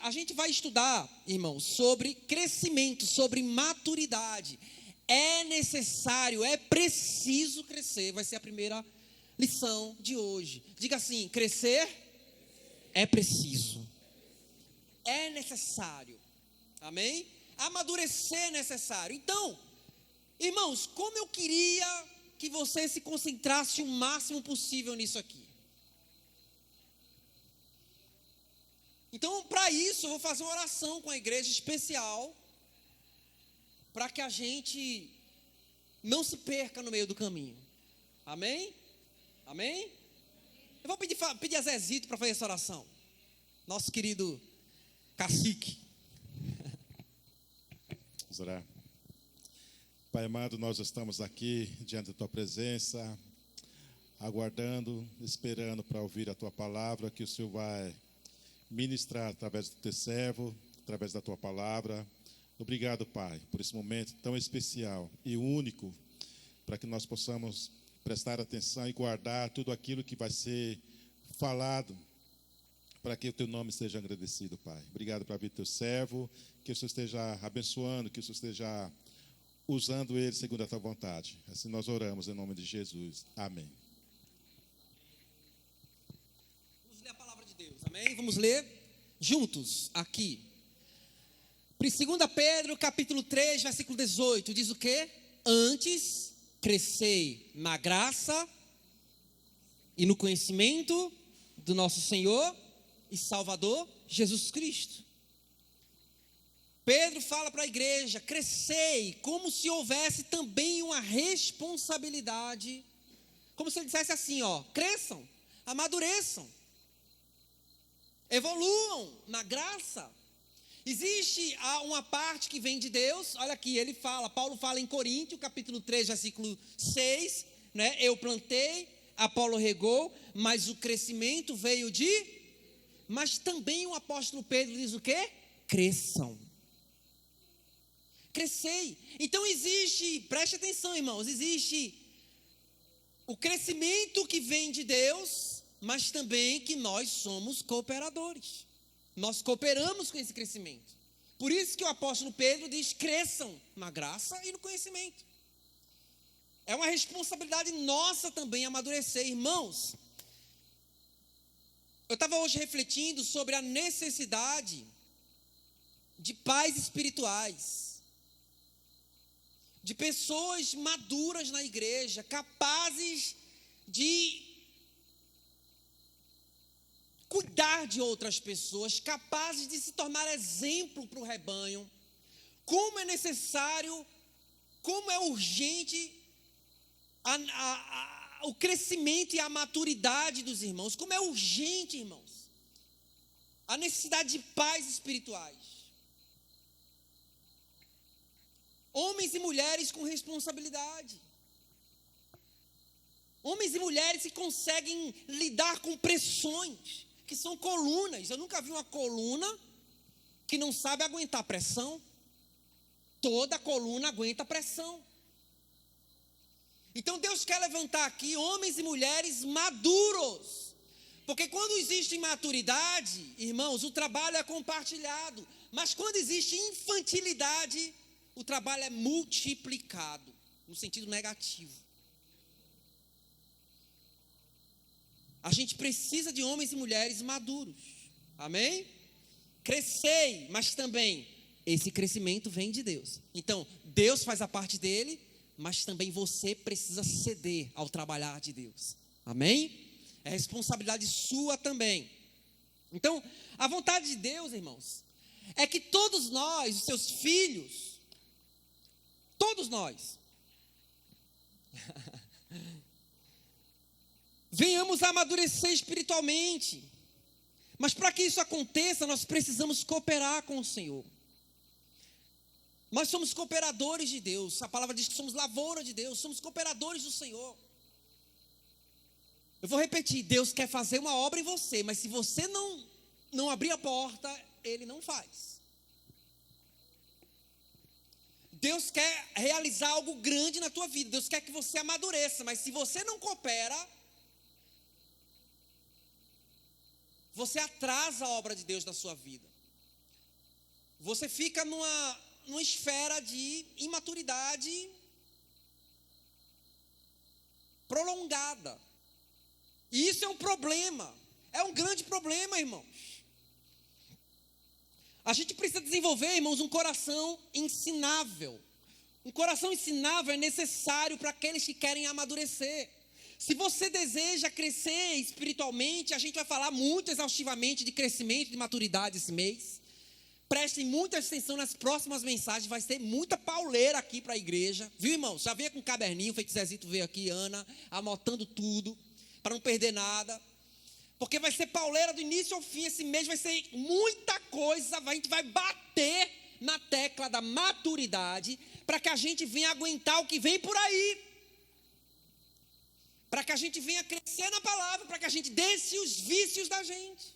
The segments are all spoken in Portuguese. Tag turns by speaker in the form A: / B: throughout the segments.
A: a gente vai estudar, irmãos, sobre crescimento, sobre maturidade. É necessário, é preciso crescer. Vai ser a primeira lição de hoje. Diga assim: crescer é preciso. É necessário. Amém? Amadurecer é necessário. Então, irmãos, como eu queria que você se concentrasse o máximo possível nisso aqui. Então, para isso, eu vou fazer uma oração com a igreja especial, para que a gente não se perca no meio do caminho. Amém? Amém? Eu vou pedir a Zezito para fazer essa oração. Nosso querido cacique.
B: Vamos orar. Pai amado, nós estamos aqui diante da Tua presença, aguardando, esperando para ouvir a Tua palavra, que o Senhor vai ministrar através do Teu servo, através da Tua palavra. Obrigado, Pai, por esse momento tão especial e único, para que nós possamos prestar atenção e guardar tudo aquilo que vai ser falado, para que o Teu nome seja agradecido, Pai. Obrigado pela vida do Teu servo, que o Senhor esteja abençoando, que o Senhor esteja usando ele segundo a Tua vontade. Assim nós oramos em nome de Jesus. Amém.
A: Vamos ler a palavra de Deus, amém? Vamos ler juntos aqui. 2 Pedro, capítulo 3, versículo 18, diz o quê? Antes, crescei na graça e no conhecimento do nosso Senhor e Salvador Jesus Cristo. Pedro fala para a igreja: crescei, como se houvesse também uma responsabilidade, como se ele dissesse assim, cresçam, amadureçam, evoluam na graça. Existe uma parte que vem de Deus. Olha aqui, Paulo fala em Coríntios, capítulo 3, versículo 6, né? Eu plantei, Apolo regou, mas o crescimento veio mas também o apóstolo Pedro diz o quê? Cresçam. Crescei. Então preste atenção, irmãos, existe o crescimento que vem de Deus, mas também que nós somos cooperadores. Nós cooperamos com esse crescimento. Por isso que o apóstolo Pedro diz: cresçam na graça e no conhecimento. É uma responsabilidade nossa também amadurecer, irmãos. Eu estava hoje refletindo sobre a necessidade de pais espirituais, de pessoas maduras na igreja, capazes de cuidar de outras pessoas, capazes de se tornar exemplo para o rebanho. Como é necessário, como é urgente o crescimento e a maturidade dos irmãos. Como é urgente, irmãos, a necessidade de pais espirituais. Homens e mulheres com responsabilidade. Homens e mulheres que conseguem lidar com pressões, que são colunas. Eu nunca vi uma coluna que não sabe aguentar pressão. Toda coluna aguenta pressão. Então Deus quer levantar aqui homens e mulheres maduros. Porque quando existe imaturidade, irmãos, o trabalho é compartilhado. Mas quando existe infantilidade, o trabalho é multiplicado, no sentido negativo. A gente precisa de homens e mulheres maduros. Amém? Crescei, mas também esse crescimento vem de Deus. Então, Deus faz a parte dele, mas também você precisa ceder ao trabalhar de Deus. Amém? É responsabilidade sua também. Então, a vontade de Deus, irmãos, é que todos nós, os seus filhos, todos nós, venhamos a amadurecer espiritualmente. Mas para que isso aconteça, nós precisamos cooperar com o Senhor. Nós somos cooperadores de Deus. A palavra diz que somos lavoura de Deus, somos cooperadores do Senhor. Eu vou repetir: Deus quer fazer uma obra em você, mas se você não abrir a porta, Ele não faz. Deus quer realizar algo grande na tua vida, Deus quer que você amadureça, mas se você não coopera, você atrasa a obra de Deus na sua vida. você fica numa esfera de imaturidade prolongada. E isso é um problema. É um grande problema, irmãos. A gente precisa desenvolver, irmãos, um coração ensinável. Um coração ensinável é necessário para aqueles que querem amadurecer. Se você deseja crescer espiritualmente, a gente vai falar muito exaustivamente de crescimento, de maturidade esse mês. Prestem muita atenção nas próximas mensagens, vai ter muita pauleira aqui para a igreja. Viu, irmãos? Já veio com um caderninho, feito Zezito veio aqui, Ana, anotando tudo, para não perder nada. Porque vai ser pauleira do início ao fim, esse mês vai ser muita coisa, a gente vai bater na tecla da maturidade, para que a gente venha aguentar o que vem por aí. Para que a gente venha crescer na palavra, para que a gente desce os vícios da gente.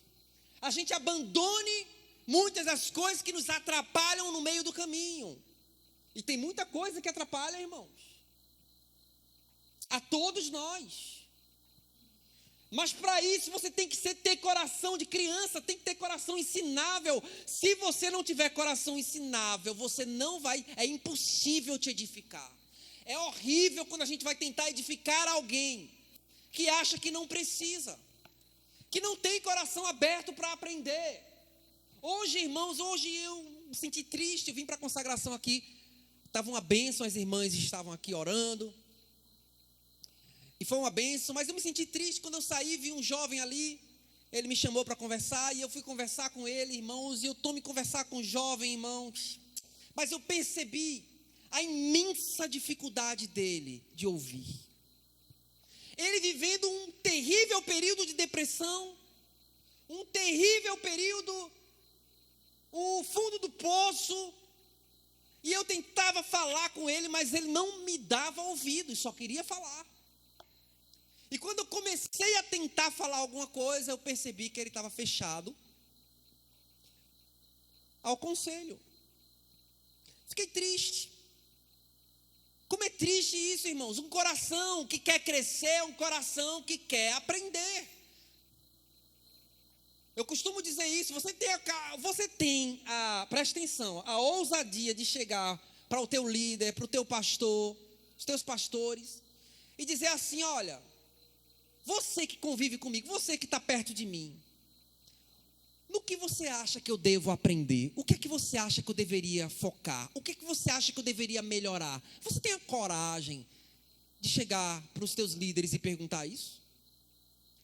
A: A gente abandone muitas das coisas que nos atrapalham no meio do caminho. E tem muita coisa que atrapalha, irmãos. A todos nós. Mas para isso você tem que ter coração de criança, tem que ter coração ensinável. Se você não tiver coração ensinável, você não vai, é impossível te edificar. É horrível quando a gente vai tentar edificar alguém que acha que não precisa, que não tem coração aberto para aprender. Hoje, irmãos, eu me senti triste, eu vim para a consagração aqui, estava uma bênção, as irmãs estavam aqui orando, e foi uma bênção, mas eu me senti triste quando eu saí, vi um jovem ali, ele me chamou para conversar, e eu fui conversar com ele, irmãos, e eu estou me conversar com o jovem, irmãos, mas eu percebi a imensa dificuldade dele de ouvir. Ele vivendo um terrível período de depressão, um terrível período, o fundo do poço, e eu tentava falar com ele, mas ele não me dava ouvido, só queria falar. E quando eu comecei a tentar falar alguma coisa, eu percebi que ele estava fechado ao conselho. Fiquei triste. Como é triste isso, irmãos. Um coração que quer crescer é um coração que quer aprender. Eu costumo dizer isso. Presta atenção, a ousadia de chegar para o teu líder, para o teu pastor, os teus pastores, e dizer assim: olha, você que convive comigo, você que está perto de mim, no que você acha que eu devo aprender? O que é que você acha que eu deveria focar? O que é que você acha que eu deveria melhorar? Você tem a coragem de chegar para os teus líderes e perguntar isso?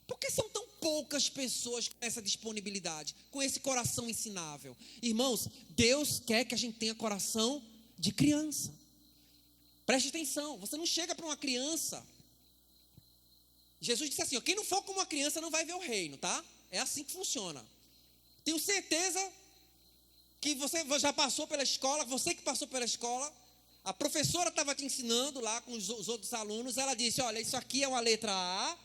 A: Por que são tão poucas pessoas com essa disponibilidade, com esse coração ensinável? Irmãos, Deus quer que a gente tenha coração de criança. Preste atenção, você não chega para uma criança. Jesus disse assim: quem não for como uma criança não vai ver o reino, tá? É assim que funciona. Tenho certeza que você já passou pela escola, você que passou pela escola, a professora estava te ensinando lá com os outros alunos, ela disse: olha, isso aqui é uma letra A,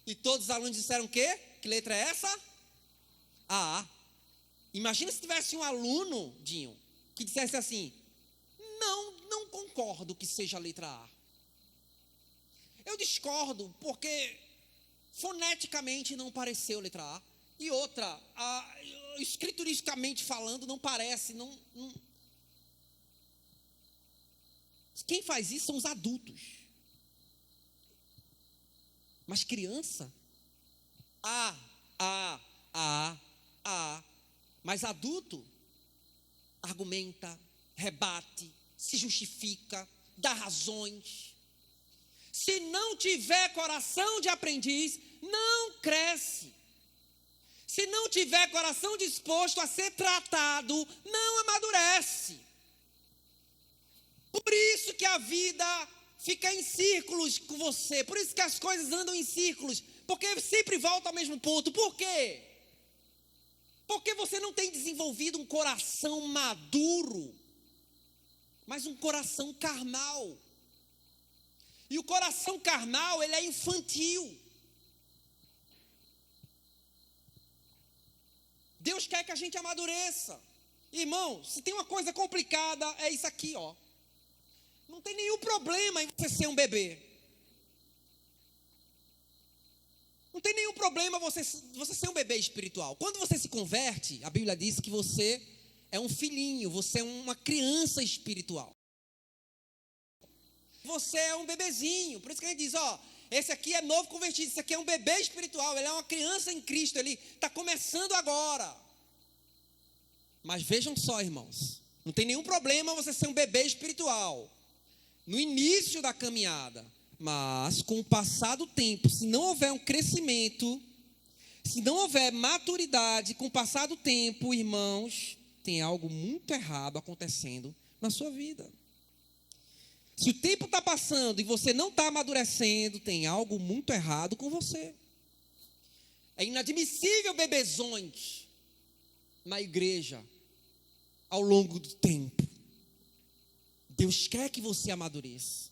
A: e todos os alunos disseram o quê? Que letra é essa? A. Imagina se tivesse um aluno, Dinho, que dissesse assim: não concordo que seja a letra A. Eu discordo, porque foneticamente não pareceu letra A. E outra, escrituristicamente falando, não parece, não. Quem faz isso são os adultos. Mas criança, mas adulto argumenta, rebate, se justifica, dá razões. Se não tiver coração de aprendiz, não cresce. Se não tiver coração disposto a ser tratado, não amadurece. Por isso que a vida fica em círculos com você. Por isso que as coisas andam em círculos. Porque sempre volta ao mesmo ponto. Por quê? Porque você não tem desenvolvido um coração maduro, mas um coração carnal. E o coração carnal, ele é infantil. Deus quer que a gente amadureça. Irmão, se tem uma coisa complicada, é isso aqui, ó. Não tem nenhum problema em você ser um bebê. Não tem nenhum problema você ser um bebê espiritual. Quando você se converte, a Bíblia diz que você é um filhinho, você é uma criança espiritual. Você é um bebezinho. Por isso que a gente diz, esse aqui é novo convertido, esse aqui é um bebê espiritual, ele é uma criança em Cristo, ele está começando agora. Mas vejam só, irmãos, não tem nenhum problema você ser um bebê espiritual no início da caminhada, mas com o passar do tempo, se não houver um crescimento, se não houver maturidade, com o passar do tempo, irmãos, tem algo muito errado acontecendo na sua vida. Se o tempo está passando e você não está amadurecendo, tem algo muito errado com você. É inadmissível bebezões na igreja ao longo do tempo. Deus quer que você amadureça.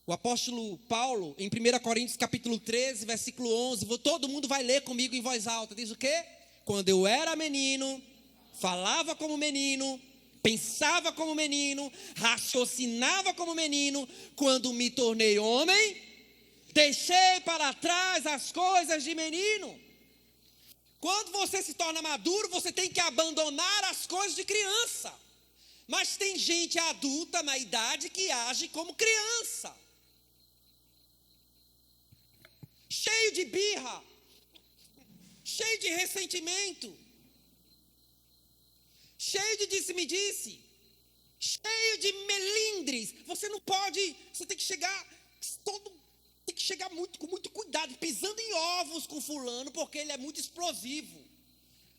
A: O apóstolo Paulo, em 1 Coríntios capítulo 13, versículo 11, todo mundo vai ler comigo em voz alta, diz o quê? Quando eu era menino, falava como menino, pensava como menino, raciocinava como menino. Quando me tornei homem, deixei para trás as coisas de menino. Quando você se torna maduro, você tem que abandonar as coisas de criança. Mas tem gente adulta na idade que age como criança, cheio de birra, cheio de ressentimento, cheio de disse-me-disse, cheio de melindres. Você não pode, você tem que chegar com muito cuidado, pisando em ovos com fulano, porque ele é muito explosivo.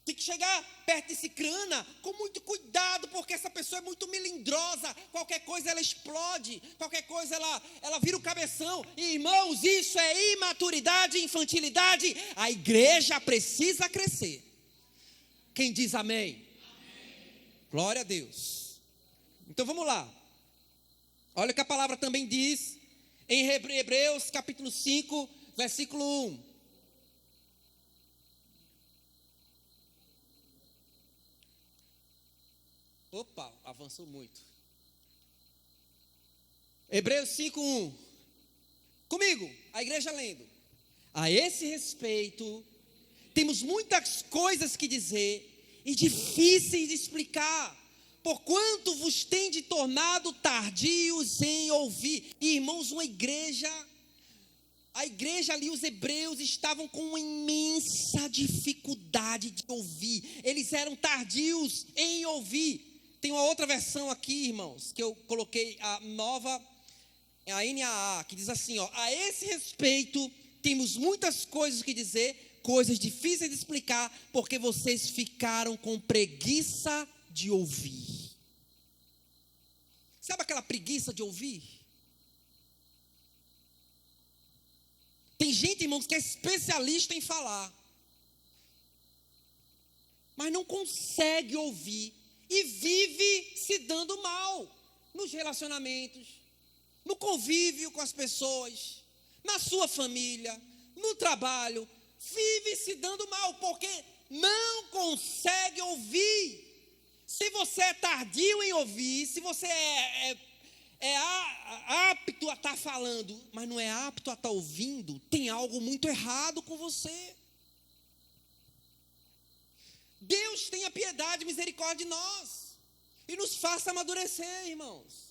A: Tem que chegar perto de cicrana com muito cuidado, porque essa pessoa é muito melindrosa. Qualquer coisa ela explode, qualquer coisa ela vira o cabeção. E, irmãos, isso é imaturidade, infantilidade. A igreja precisa crescer. Quem diz amém? Glória a Deus. Então vamos lá. Olha o que a palavra também diz em Hebreus capítulo 5, versículo 1. Opa, avançou muito. Hebreus 5, 1. Comigo, a igreja lendo. A esse respeito, temos muitas coisas que dizer e difíceis de explicar, porquanto vos tende tornado tardios em ouvir. E, irmãos, a igreja ali, os hebreus, estavam com uma imensa dificuldade de ouvir. Eles eram tardios em ouvir. Tem uma outra versão aqui, irmãos, que eu coloquei, a NAA, que diz assim, a esse respeito, temos muitas coisas que dizer, coisas difíceis de explicar, porque vocês ficaram com preguiça de ouvir. Sabe aquela preguiça de ouvir? Tem gente, irmãos, que é especialista em falar, mas não consegue ouvir e vive se dando mal nos relacionamentos, no convívio com as pessoas, na sua família, no trabalho. Vive se dando mal porque não consegue ouvir. Se você é tardio em ouvir, se você é apto a estar falando, mas não é apto a estar ouvindo, tem algo muito errado com você. Deus tenha piedade e misericórdia de nós e nos faça amadurecer, irmãos.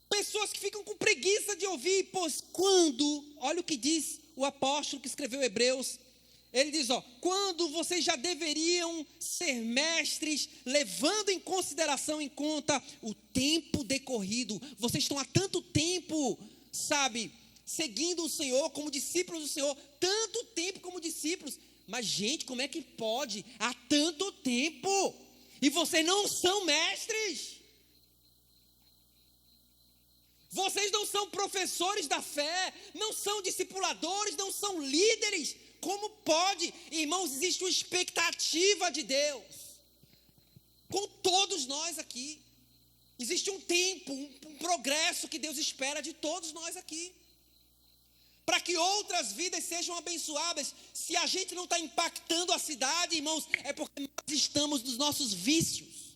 A: Pessoas que ficam com preguiça de ouvir, pois olha o que diz o apóstolo que escreveu Hebreus, ele diz, quando vocês já deveriam ser mestres, levando em consideração, em conta o tempo decorrido. Vocês estão há tanto tempo, seguindo o Senhor, como discípulos do Senhor, tanto tempo como discípulos. Mas, gente, como é que pode há tanto tempo e vocês não são mestres? Vocês não são professores da fé, não são discipuladores, não são líderes. Como pode? Irmãos, existe uma expectativa de Deus com todos nós aqui. Existe um tempo, um progresso que Deus espera de todos nós aqui, para que outras vidas sejam abençoadas. Se a gente não está impactando a cidade, irmãos, é porque nós estamos nos nossos vícios,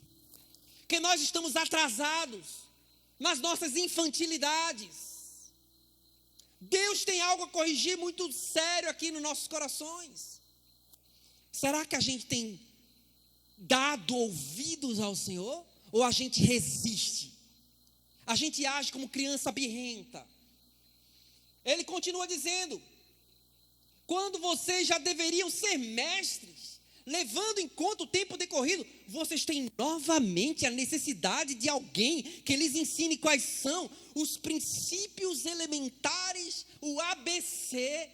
A: que nós estamos atrasados nas nossas infantilidades. Deus tem algo a corrigir muito sério aqui nos nossos corações. Será que a gente tem dado ouvidos ao Senhor? Ou a gente resiste? A gente age como criança birrenta. Ele continua dizendo: quando vocês já deveriam ser mestres, levando em conta o tempo decorrido, vocês têm novamente a necessidade de alguém que lhes ensine quais são os princípios elementares, o ABC,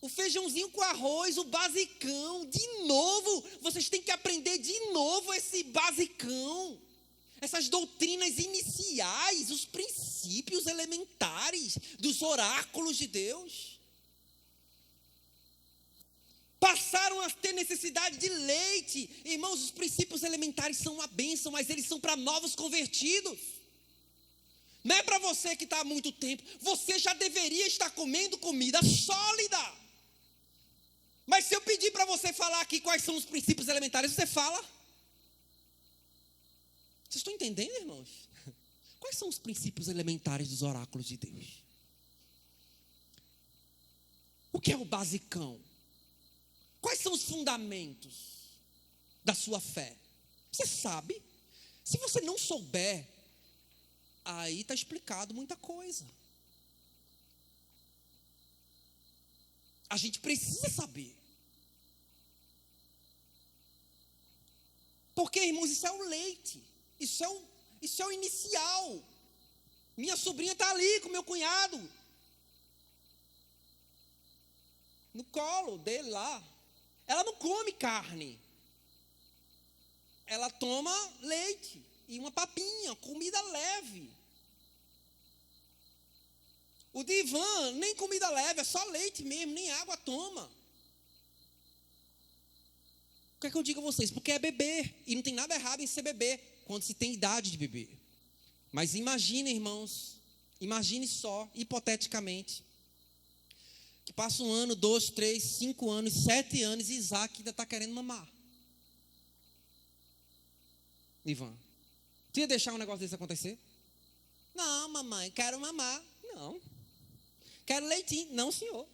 A: o feijãozinho com arroz, o basicão. De novo, vocês têm que aprender de novo esse basicão, essas doutrinas iniciais, os princípios elementares dos oráculos de Deus. Passaram a ter necessidade de leite. Irmãos, os princípios elementares são uma bênção, mas eles são para novos convertidos. Não é para você que está há muito tempo. Você já deveria estar comendo comida sólida. Mas se eu pedir para você falar aqui quais são os princípios elementares, você fala? Vocês estão entendendo, irmãos? Quais são os princípios elementares dos oráculos de Deus? O que é o basicão? Quais são os fundamentos da sua fé? Você sabe? Se você não souber, aí está explicado muita coisa. A gente precisa saber. Porque, irmãos, isso é o leite. Isso é o inicial. Minha sobrinha está ali com meu cunhado. No colo dele lá. Ela não come carne. Ela toma leite e uma papinha, comida leve. O de Ivan, nem comida leve, é só leite mesmo, nem água toma. O que é que eu digo a vocês? Porque é beber, e não tem nada errado em ser bebê, quando se tem idade de beber. Mas imagine, irmãos, imagine só, hipoteticamente, que passa 1 ano, 2, 3, 5 anos, 7 anos, e Isaac ainda está querendo mamar. Ivan, tu ia deixar um negócio desse acontecer? Não, mamãe, quero mamar. Não. Quero leitinho. Não, senhor.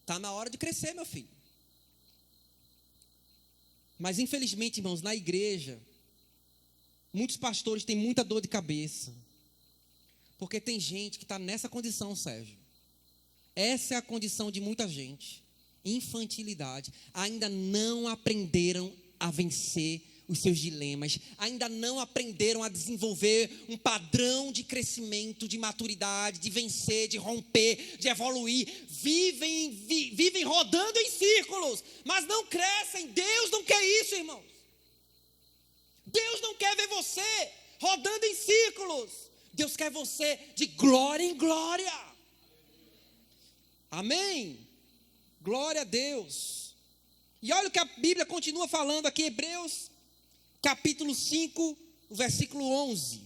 A: Está na hora de crescer, meu filho. Mas infelizmente, irmãos, na igreja, muitos pastores têm muita dor de cabeça. Porque tem gente que está nessa condição, Sérgio. Essa é a condição de muita gente. Infantilidade. Ainda não aprenderam a vencer os seus dilemas. Ainda não aprenderam a desenvolver um padrão de crescimento, de maturidade, de vencer, de romper, de evoluir. Vivem rodando em círculos, mas não crescem. Deus não quer isso, irmãos. Deus não quer ver você rodando em círculos. Deus quer você de glória em glória. Amém? Glória a Deus. E olha o que a Bíblia continua falando aqui, Hebreus, capítulo 5, versículo 11.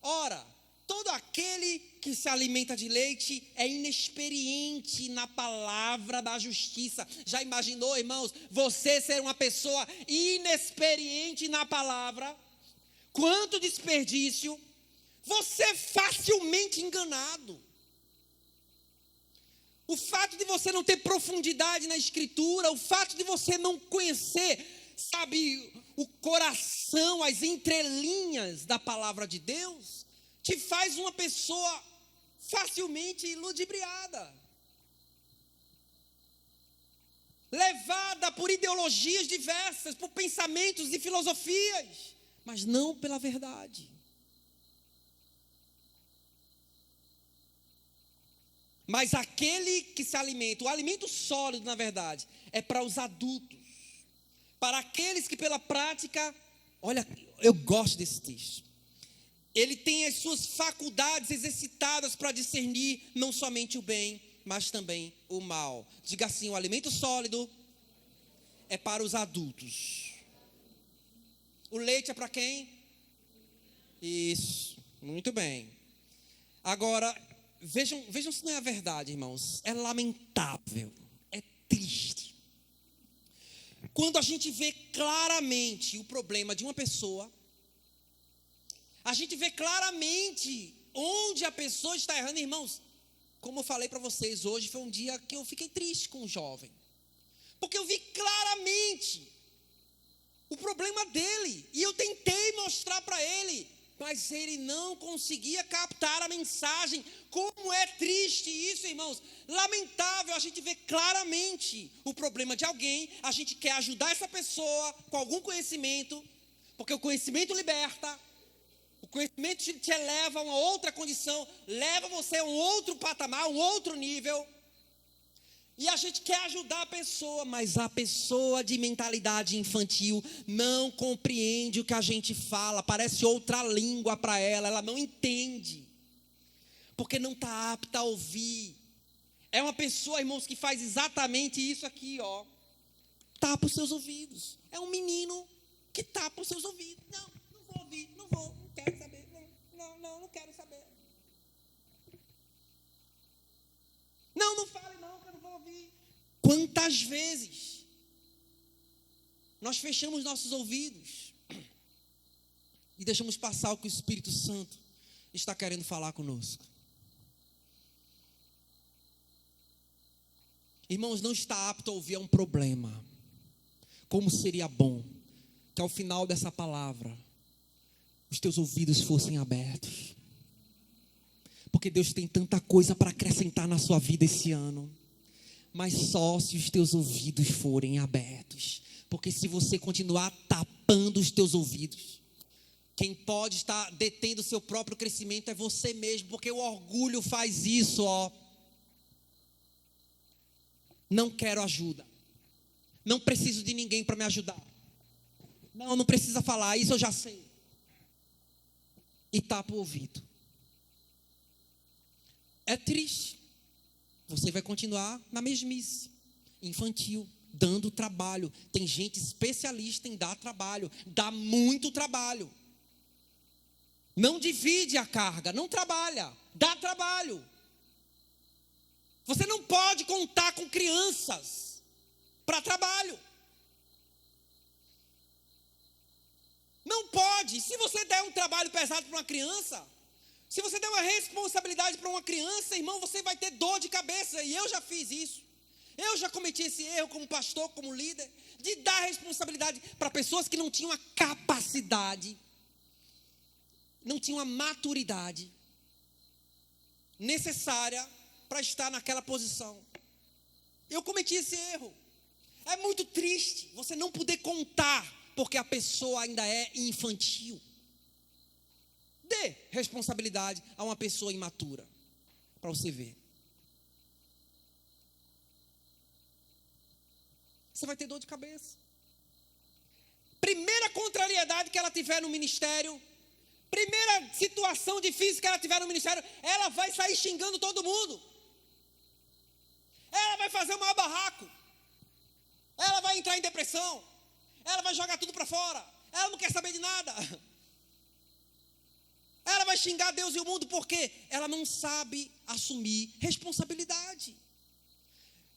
A: Ora, todo aquele que se alimenta de leite é inexperiente na palavra da justiça. Já imaginou, irmãos, você ser uma pessoa inexperiente na palavra? Quanto desperdício! Você é facilmente enganado. O fato de você não ter profundidade na escritura, o fato de você não conhecer, sabe, o coração, as entrelinhas da palavra de Deus, te faz uma pessoa facilmente ludibriada, levada por ideologias diversas, por pensamentos e filosofias, mas não pela verdade. Mas aquele que se alimenta, o alimento sólido, na verdade, é para os adultos. Para aqueles que pela prática, olha, eu gosto desse texto. Ele tem as suas faculdades exercitadas para discernir não somente o bem, mas também o mal. Diga assim, o alimento sólido é para os adultos. O leite é para quem? Isso, muito bem. Agora, vejam se não é a verdade, irmãos. É lamentável, é triste. Quando a gente vê claramente o problema de uma pessoa, a gente vê claramente onde a pessoa está errando, irmãos. Como eu falei para vocês, hoje foi um dia que eu fiquei triste com o jovem. Porque eu vi claramente dele. E eu tentei mostrar para ele, mas ele não conseguia captar a mensagem. Como é triste isso, irmãos. Lamentável, a gente vê claramente o problema de alguém. A gente quer ajudar essa pessoa com algum conhecimento, porque o conhecimento liberta. O conhecimento te eleva a uma outra condição, leva você a um outro patamar, um outro nível. E a gente quer ajudar a pessoa, mas a pessoa de mentalidade infantil não compreende o que a gente fala, parece outra língua para ela, ela não entende, porque não está apta a ouvir. É uma pessoa, irmãos, que faz exatamente isso aqui, ó. Tapa os seus ouvidos. É um menino que tapa os seus ouvidos. Não vou ouvir, não quero saber, não quero saber. Não fale não, que eu não vou ouvir. Quantas vezes nós fechamos nossos ouvidos e deixamos passar o que o Espírito Santo está querendo falar conosco? Irmãos, não está apto a ouvir é um problema. Como seria bom que ao final dessa palavra os teus ouvidos fossem abertos. Porque Deus tem tanta coisa para acrescentar na sua vida esse ano. Mas só se os teus ouvidos forem abertos. Porque se você continuar tapando os teus ouvidos, quem pode estar detendo o seu próprio crescimento é você mesmo. Porque o orgulho faz isso, ó. Não quero ajuda. Não preciso de ninguém para me ajudar. Não precisa falar, isso eu já sei. E tapa o ouvido. É triste. Você vai continuar na mesmice, infantil, dando trabalho. Tem gente especialista em dar trabalho, dá muito trabalho. Não divide a carga, não trabalha, dá trabalho. Você não pode contar com crianças para trabalho. Não pode. Se você der um trabalho pesado para uma criança, se você der uma responsabilidade para uma criança, irmão, você vai ter dor de cabeça. E eu já fiz isso. Eu já cometi esse erro como pastor, como líder, de dar responsabilidade para pessoas que não tinham a capacidade, não tinham a maturidade necessária para estar naquela posição. Eu cometi esse erro. É muito triste você não poder contar, porque a pessoa ainda é infantil. Dê responsabilidade a uma pessoa imatura, para você ver. Você vai ter dor de cabeça. Primeira contrariedade que ela tiver no ministério, primeira situação difícil que ela tiver no ministério, ela vai sair xingando todo mundo. Ela vai fazer o maior barraco. Ela vai entrar em depressão. Ela vai jogar tudo para fora. Ela não quer saber de nada. Ela vai xingar Deus e o mundo porque ela não sabe assumir responsabilidade.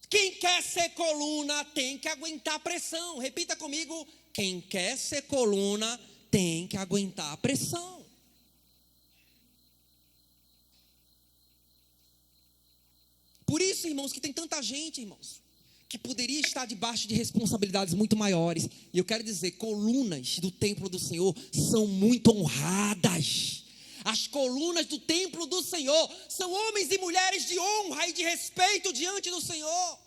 A: Quem quer ser coluna tem que aguentar pressão. Repita comigo: quem quer ser coluna tem que aguentar pressão. Por isso, irmãos, que tem tanta gente, irmãos, que poderia estar debaixo de responsabilidades muito maiores. E eu quero dizer, colunas do templo do Senhor são muito honradas. As colunas do templo do Senhor são homens e mulheres de honra e de respeito diante do Senhor.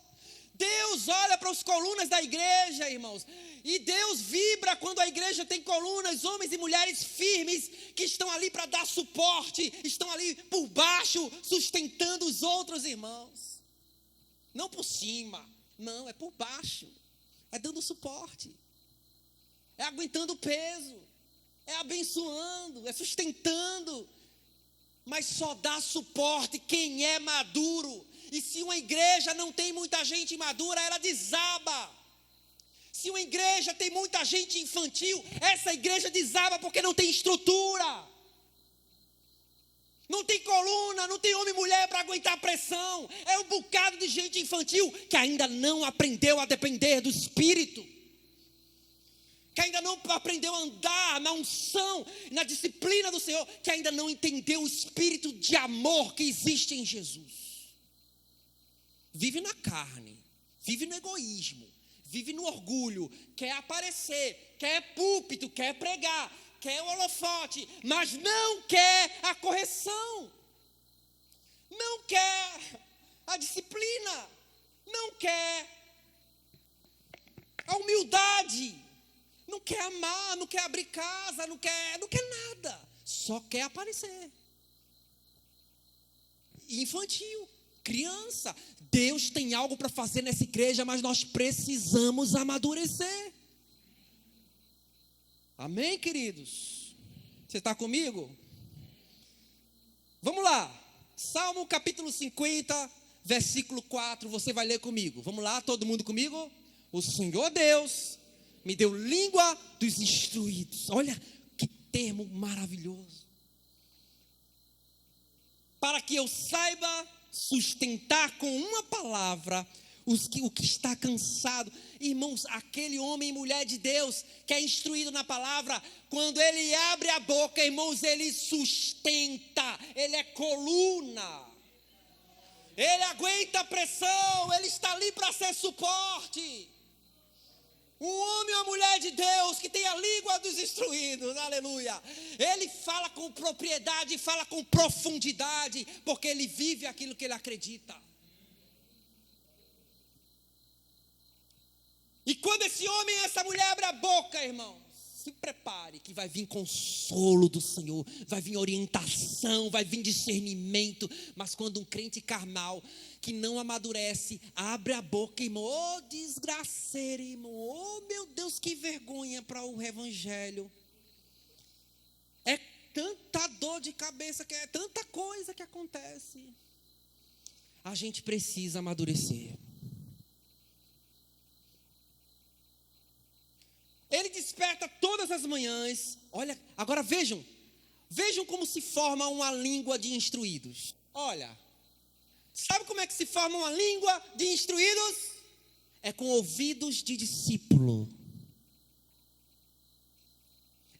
A: Deus olha para os colunas da igreja, irmãos, e Deus vibra quando a igreja tem colunas, homens e mulheres firmes, que estão ali para dar suporte, estão ali por baixo, sustentando os outros irmãos. Não por cima, não, é por baixo, é dando suporte, é aguentando o peso, é abençoando, é sustentando. Mas só dá suporte quem é maduro. E se uma igreja não tem muita gente madura, ela desaba. Se uma igreja tem muita gente infantil, essa igreja desaba porque não tem estrutura. Não tem coluna, não tem homem e mulher para aguentar a pressão. É um bocado de gente infantil que ainda não aprendeu a depender do Espírito. Que ainda não aprendeu a andar na unção, na disciplina do Senhor. Que ainda não entendeu o espírito de amor que existe em Jesus. Vive na carne, vive no egoísmo, vive no orgulho, quer aparecer, quer púlpito, quer pregar, quer o holofote, mas não quer a correção, não quer a disciplina, não quer a humildade, não quer amar, não quer abrir casa, não quer nada, só quer aparecer. Infantil, criança. Deus tem algo para fazer nessa igreja, mas nós precisamos amadurecer. Amém, queridos? Você está comigo? Vamos lá. Salmo capítulo 50, versículo 4. Você vai ler comigo. Vamos lá, todo mundo comigo? O Senhor Deus me deu língua dos instruídos. Olha que termo maravilhoso. Para que eu saiba sustentar com uma palavra o que está cansado. Irmãos, aquele homem e mulher de Deus que é instruído na palavra, quando ele abre a boca, irmãos, ele sustenta, ele é coluna, ele aguenta a pressão, ele está ali para ser suporte. Um homem ou uma mulher de Deus que tem a língua dos instruídos, aleluia. Ele fala com propriedade, fala com profundidade, porque ele vive aquilo que ele acredita. E quando esse homem e essa mulher abrem a boca, irmão, se prepare que vai vir consolo do Senhor, vai vir orientação, vai vir discernimento. Mas quando um crente carnal que não amadurece, abre a boca, irmão, ô desgraceiro, irmão, ô meu Deus, que vergonha para o evangelho. É tanta dor de cabeça, é tanta coisa que acontece. A gente precisa amadurecer. Ele desperta todas as manhãs. Olha, agora vejam como se forma uma língua de instruídos. Olha, sabe como é que se forma uma língua de instruídos? É com ouvidos de discípulo.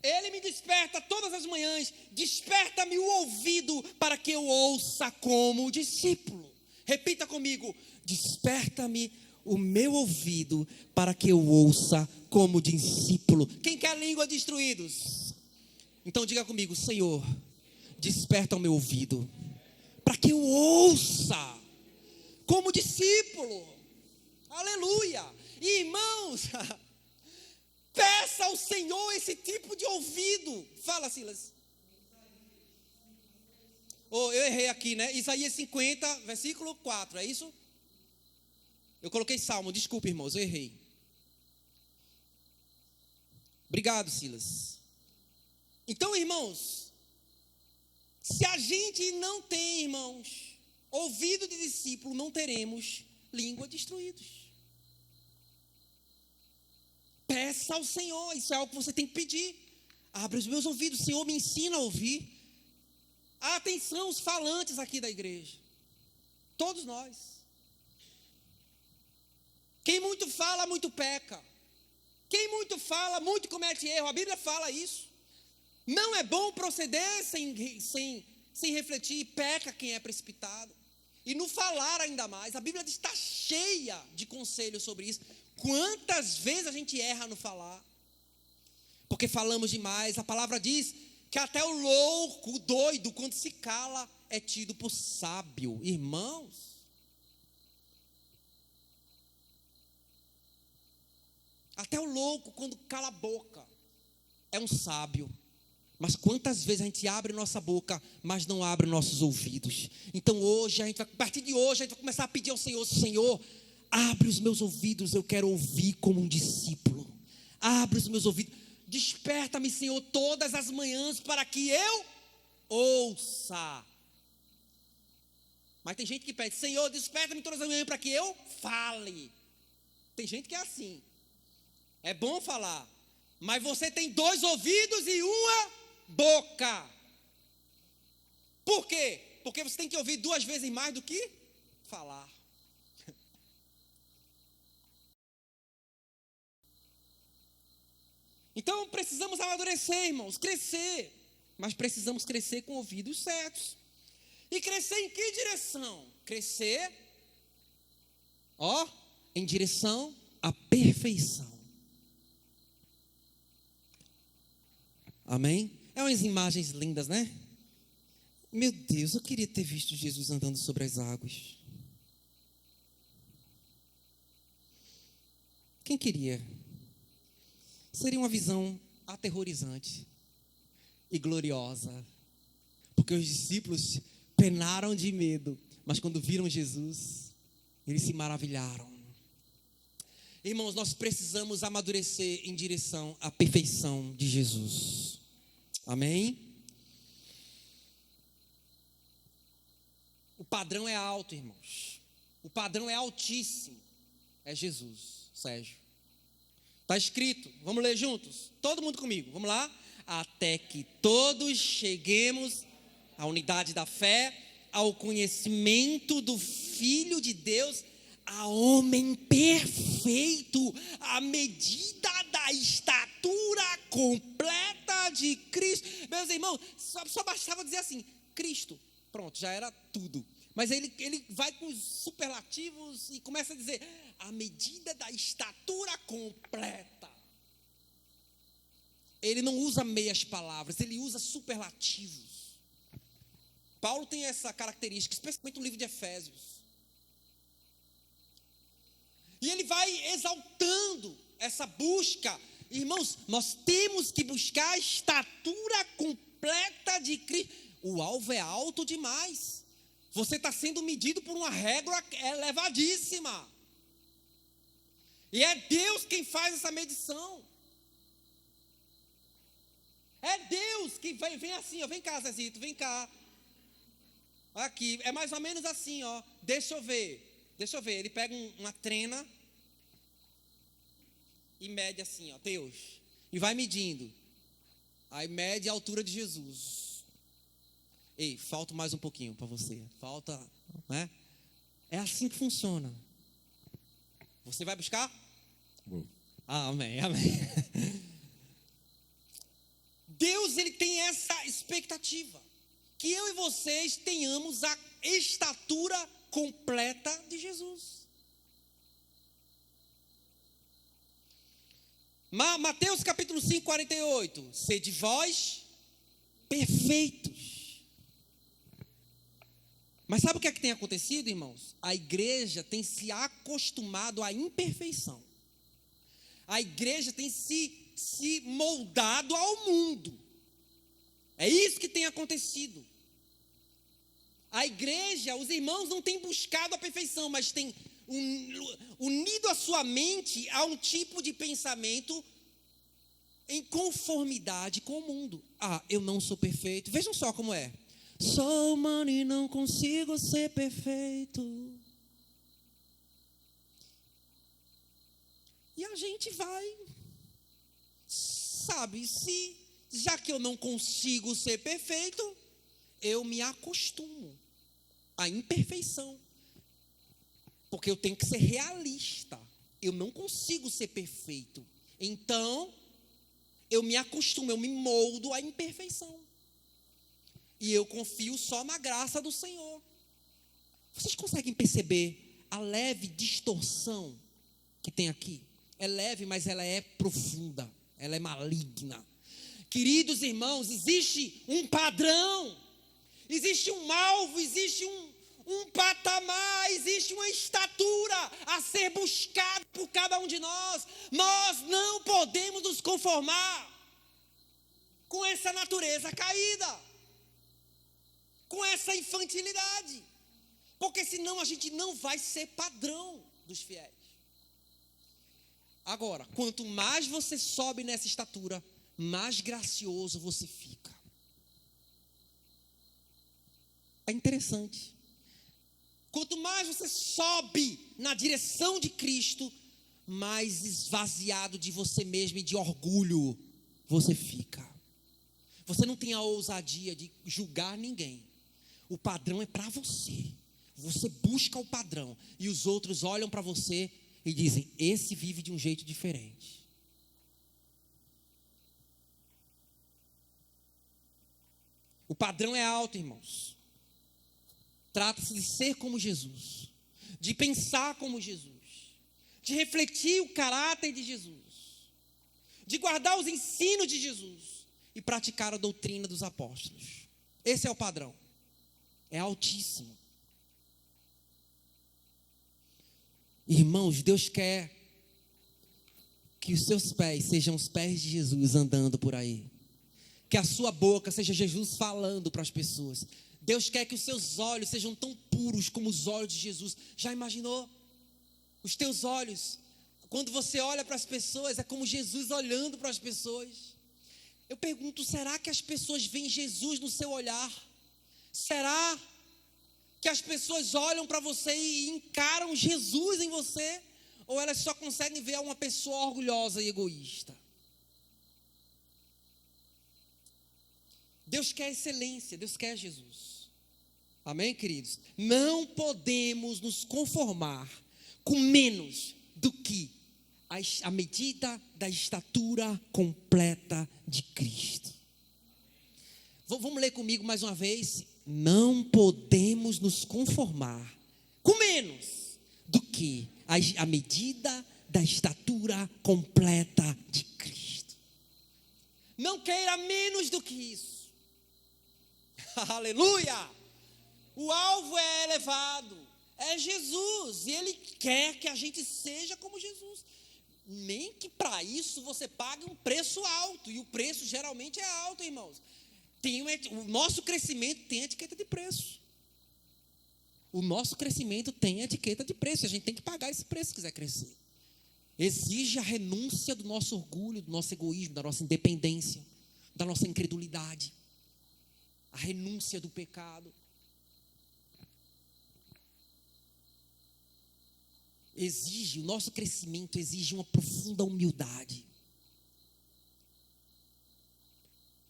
A: Ele me desperta todas as manhãs, desperta-me o ouvido para que eu ouça como discípulo. Repita comigo, desperta-me o meu ouvido para que eu ouça como discípulo. Quem quer a língua de instruídos? Então diga comigo, Senhor, desperta o meu ouvido para que eu ouça como discípulo. Aleluia. E, irmãos, peça ao Senhor esse tipo de ouvido. Fala, Silas. Eu errei aqui, né? Isaías 50, versículo 4, é isso? Eu coloquei Salmo, desculpa, irmãos, eu errei. Obrigado, Silas. Então, irmãos, se a gente não tem, irmãos, ouvido de discípulo, não teremos língua de instruídos. Peça ao Senhor, isso é algo que você tem que pedir. Abre os meus ouvidos, Senhor, me ensina a ouvir. Atenção, os falantes aqui da igreja. Todos nós. Quem muito fala, muito peca. Quem muito fala, muito comete erro. A Bíblia fala isso. Não é bom proceder sem refletir. Peca quem é precipitado. E no falar ainda mais. A Bíblia está cheia de conselhos sobre isso. Quantas vezes a gente erra no falar? Porque falamos demais. A palavra diz que até o louco, o doido, quando se cala, é tido por sábio. Irmãos. Até o louco, quando cala a boca, é um sábio. Mas quantas vezes a gente abre nossa boca, mas não abre nossos ouvidos? Então hoje, a partir de hoje, a gente vai começar a pedir ao Senhor, Senhor, abre os meus ouvidos, eu quero ouvir como um discípulo. Abre os meus ouvidos. Desperta-me, Senhor, todas as manhãs para que eu ouça. Mas tem gente que pede, Senhor, desperta-me todas as manhãs para que eu fale. Tem gente que é assim. É bom falar, mas você tem 2 ouvidos e uma boca. Por quê? Porque você tem que ouvir 2 vezes mais do que falar. Então precisamos amadurecer, irmãos, crescer. Mas precisamos crescer com ouvidos certos. E crescer em que direção? Crescer, em direção à perfeição. perfeição. Amém? É umas imagens lindas, né? Meu Deus, eu queria ter visto Jesus andando sobre as águas. Quem queria? Seria uma visão aterrorizante e gloriosa, porque os discípulos penaram de medo, mas quando viram Jesus, eles se maravilharam. Irmãos, nós precisamos amadurecer em direção à perfeição de Jesus. Amém? O padrão é alto, irmãos. O padrão é altíssimo. É Jesus, Sérgio. Está escrito, vamos ler juntos? Todo mundo comigo, vamos lá? Até que todos cheguemos à unidade da fé, ao conhecimento do Filho de Deus, a homem perfeito, à medida da estatura completa de Cristo. Meus irmãos, só bastava dizer assim, Cristo, pronto, já era tudo. Mas ele vai com os superlativos e começa a dizer, à medida da estatura completa. Ele não usa meias palavras, ele usa superlativos. Paulo tem essa característica, especialmente no livro de Efésios. E ele vai exaltando essa busca. Irmãos, nós temos que buscar a estatura completa de Cristo. O alvo é alto demais. Você está sendo medido por uma régua elevadíssima. E é Deus quem faz essa medição. É Deus que vem assim, ó, vem cá, Zezito, vem cá. Aqui, é mais ou menos assim, ó. Deixa eu ver. Ele pega uma trena e mede assim, ó, Deus. E vai medindo. Aí mede a altura de Jesus. Ei, falta mais um pouquinho para você. Falta, né? É assim que funciona. Você vai buscar?
B: Vou.
A: Amém. Deus, ele tem essa expectativa. Que eu e vocês tenhamos a estatura completa de Jesus. Mateus capítulo 5, 48. Sede vós perfeitos. Mas sabe o que é que tem acontecido, irmãos? A igreja tem se acostumado à imperfeição. A igreja tem se moldado ao mundo. É isso que tem acontecido. A igreja, os irmãos não têm buscado a perfeição, mas têm unido a sua mente a um tipo de pensamento em conformidade com o mundo. Ah, eu não sou perfeito. Vejam só como é. Sou humano e não consigo ser perfeito. E a gente vai, sabe, já que eu não consigo ser perfeito, eu me acostumo à imperfeição. Porque eu tenho que ser realista. Eu não consigo ser perfeito. Então, eu me acostumo, eu me moldo à imperfeição. E eu confio só na graça do Senhor. Vocês conseguem perceber a leve distorção que tem aqui? É leve, mas ela é profunda. Ela é maligna. Queridos irmãos, existe um padrão. Existe um alvo, existe um patamar, existe uma estatura a ser buscada por cada um de nós. Nós não podemos nos conformar com essa natureza caída, com essa infantilidade, porque senão a gente não vai ser padrão dos fiéis. Agora, quanto mais você sobe nessa estatura, mais gracioso você fica. É interessante. Quanto mais você sobe na direção de Cristo, mais esvaziado de você mesmo e de orgulho você fica. Você não tem a ousadia de julgar ninguém. O padrão é para você. Você busca o padrão e os outros olham para você e dizem, esse vive de um jeito diferente. O padrão é alto, irmãos. Trata-se de ser como Jesus, de pensar como Jesus, de refletir o caráter de Jesus, de guardar os ensinos de Jesus e praticar a doutrina dos apóstolos. Esse é o padrão. É altíssimo. Irmãos, Deus quer que os seus pés sejam os pés de Jesus andando por aí. Que a sua boca seja Jesus falando para as pessoas. Deus quer que os seus olhos sejam tão puros como os olhos de Jesus. Já imaginou? Os teus olhos, quando você olha para as pessoas, é como Jesus olhando para as pessoas. Eu pergunto, será que as pessoas veem Jesus no seu olhar? Será que as pessoas olham para você e encaram Jesus em você? Ou elas só conseguem ver uma pessoa orgulhosa e egoísta? Deus quer excelência, Deus quer Jesus. Amém, queridos? Não podemos nos conformar com menos do que a medida da estatura completa de Cristo. Vamos ler comigo mais uma vez. Não podemos nos conformar com menos do que a medida da estatura completa de Cristo. Não queira menos do que isso. Aleluia! O alvo é elevado, é Jesus, e Ele quer que a gente seja como Jesus. Nem que para isso você pague um preço alto, e o preço geralmente é alto, irmãos. O nosso crescimento tem etiqueta de preço. O nosso crescimento tem etiqueta de preço, a gente tem que pagar esse preço se quiser crescer. Exige a renúncia do nosso orgulho, do nosso egoísmo, da nossa independência, da nossa incredulidade. A renúncia do pecado. O nosso crescimento exige uma profunda humildade.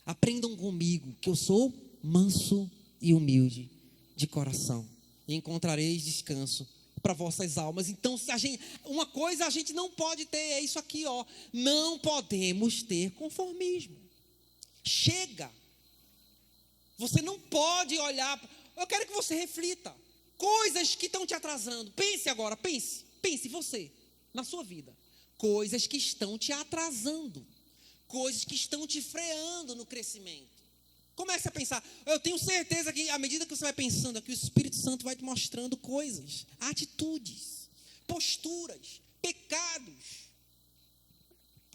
A: Aprendam comigo que eu sou manso e humilde de coração, e encontrareis descanso para vossas almas. Então, uma coisa a gente não pode ter, é isso aqui, ó. Não podemos ter conformismo. Chega. Você não pode olhar. Eu quero que você reflita. Coisas que estão te atrasando. Pense agora, pense você, na sua vida. Coisas que estão te atrasando. Coisas que estão te freando no crescimento. Comece a pensar. Eu tenho certeza que à medida que você vai pensando aqui, o Espírito Santo vai te mostrando coisas, atitudes, posturas, pecados,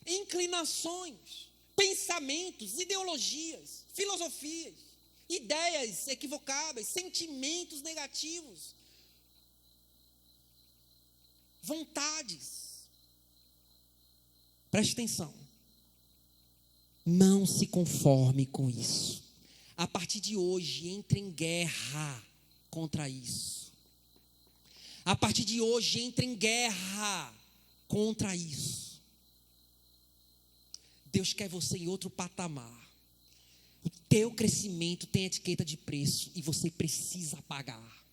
A: inclinações, pensamentos, ideologias, filosofias, ideias equivocadas, sentimentos negativos, vontades. Preste atenção. Não se conforme com isso. A partir de hoje, entre em guerra contra isso. A partir de hoje, entre em guerra contra isso. Deus quer você em outro patamar. O teu crescimento tem etiqueta de preço e você precisa pagar.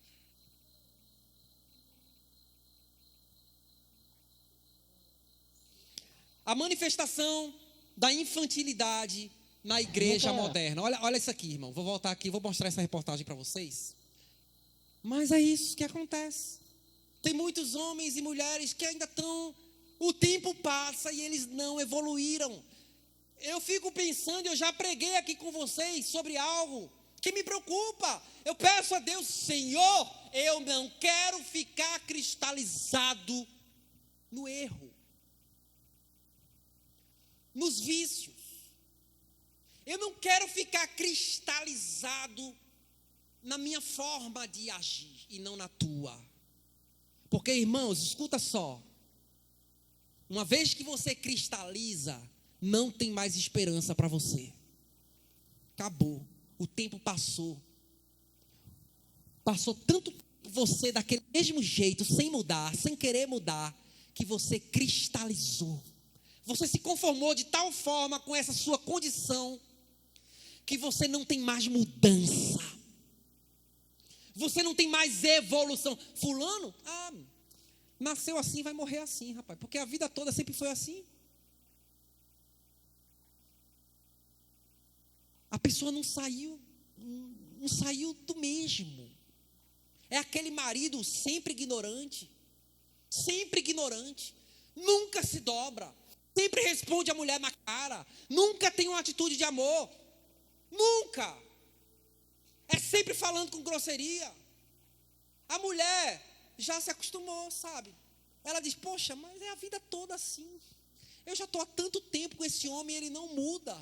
A: A manifestação da infantilidade na igreja moderna. Olha isso aqui, irmão. Vou voltar aqui, vou mostrar essa reportagem para vocês. Mas é isso que acontece. Tem muitos homens e mulheres que ainda estão... O tempo passa e eles não evoluíram. Eu fico pensando, eu já preguei aqui com vocês sobre algo que me preocupa. Eu peço a Deus, Senhor, eu não quero ficar cristalizado no erro, nos vícios. Eu não quero ficar cristalizado na minha forma de agir e não na tua. Porque, irmãos, escuta só. Uma vez que você cristaliza, não tem mais esperança para você. Acabou. O tempo passou. Passou tanto você daquele mesmo jeito, sem mudar, sem querer mudar, que você cristalizou. Você se conformou de tal forma com essa sua condição que você não tem mais mudança. Você não tem mais evolução. Fulano, nasceu assim, vai morrer assim, rapaz. Porque a vida toda sempre foi assim. A pessoa não saiu do mesmo. É aquele marido sempre ignorante. sempre ignorante, nunca se dobra, sempre responde a mulher na cara, nunca tem uma atitude de amor, nunca. É sempre falando com grosseria. A mulher já se acostumou, sabe? Ela diz, poxa, mas é a vida toda assim. Eu já estou há tanto tempo com esse homem e ele não muda.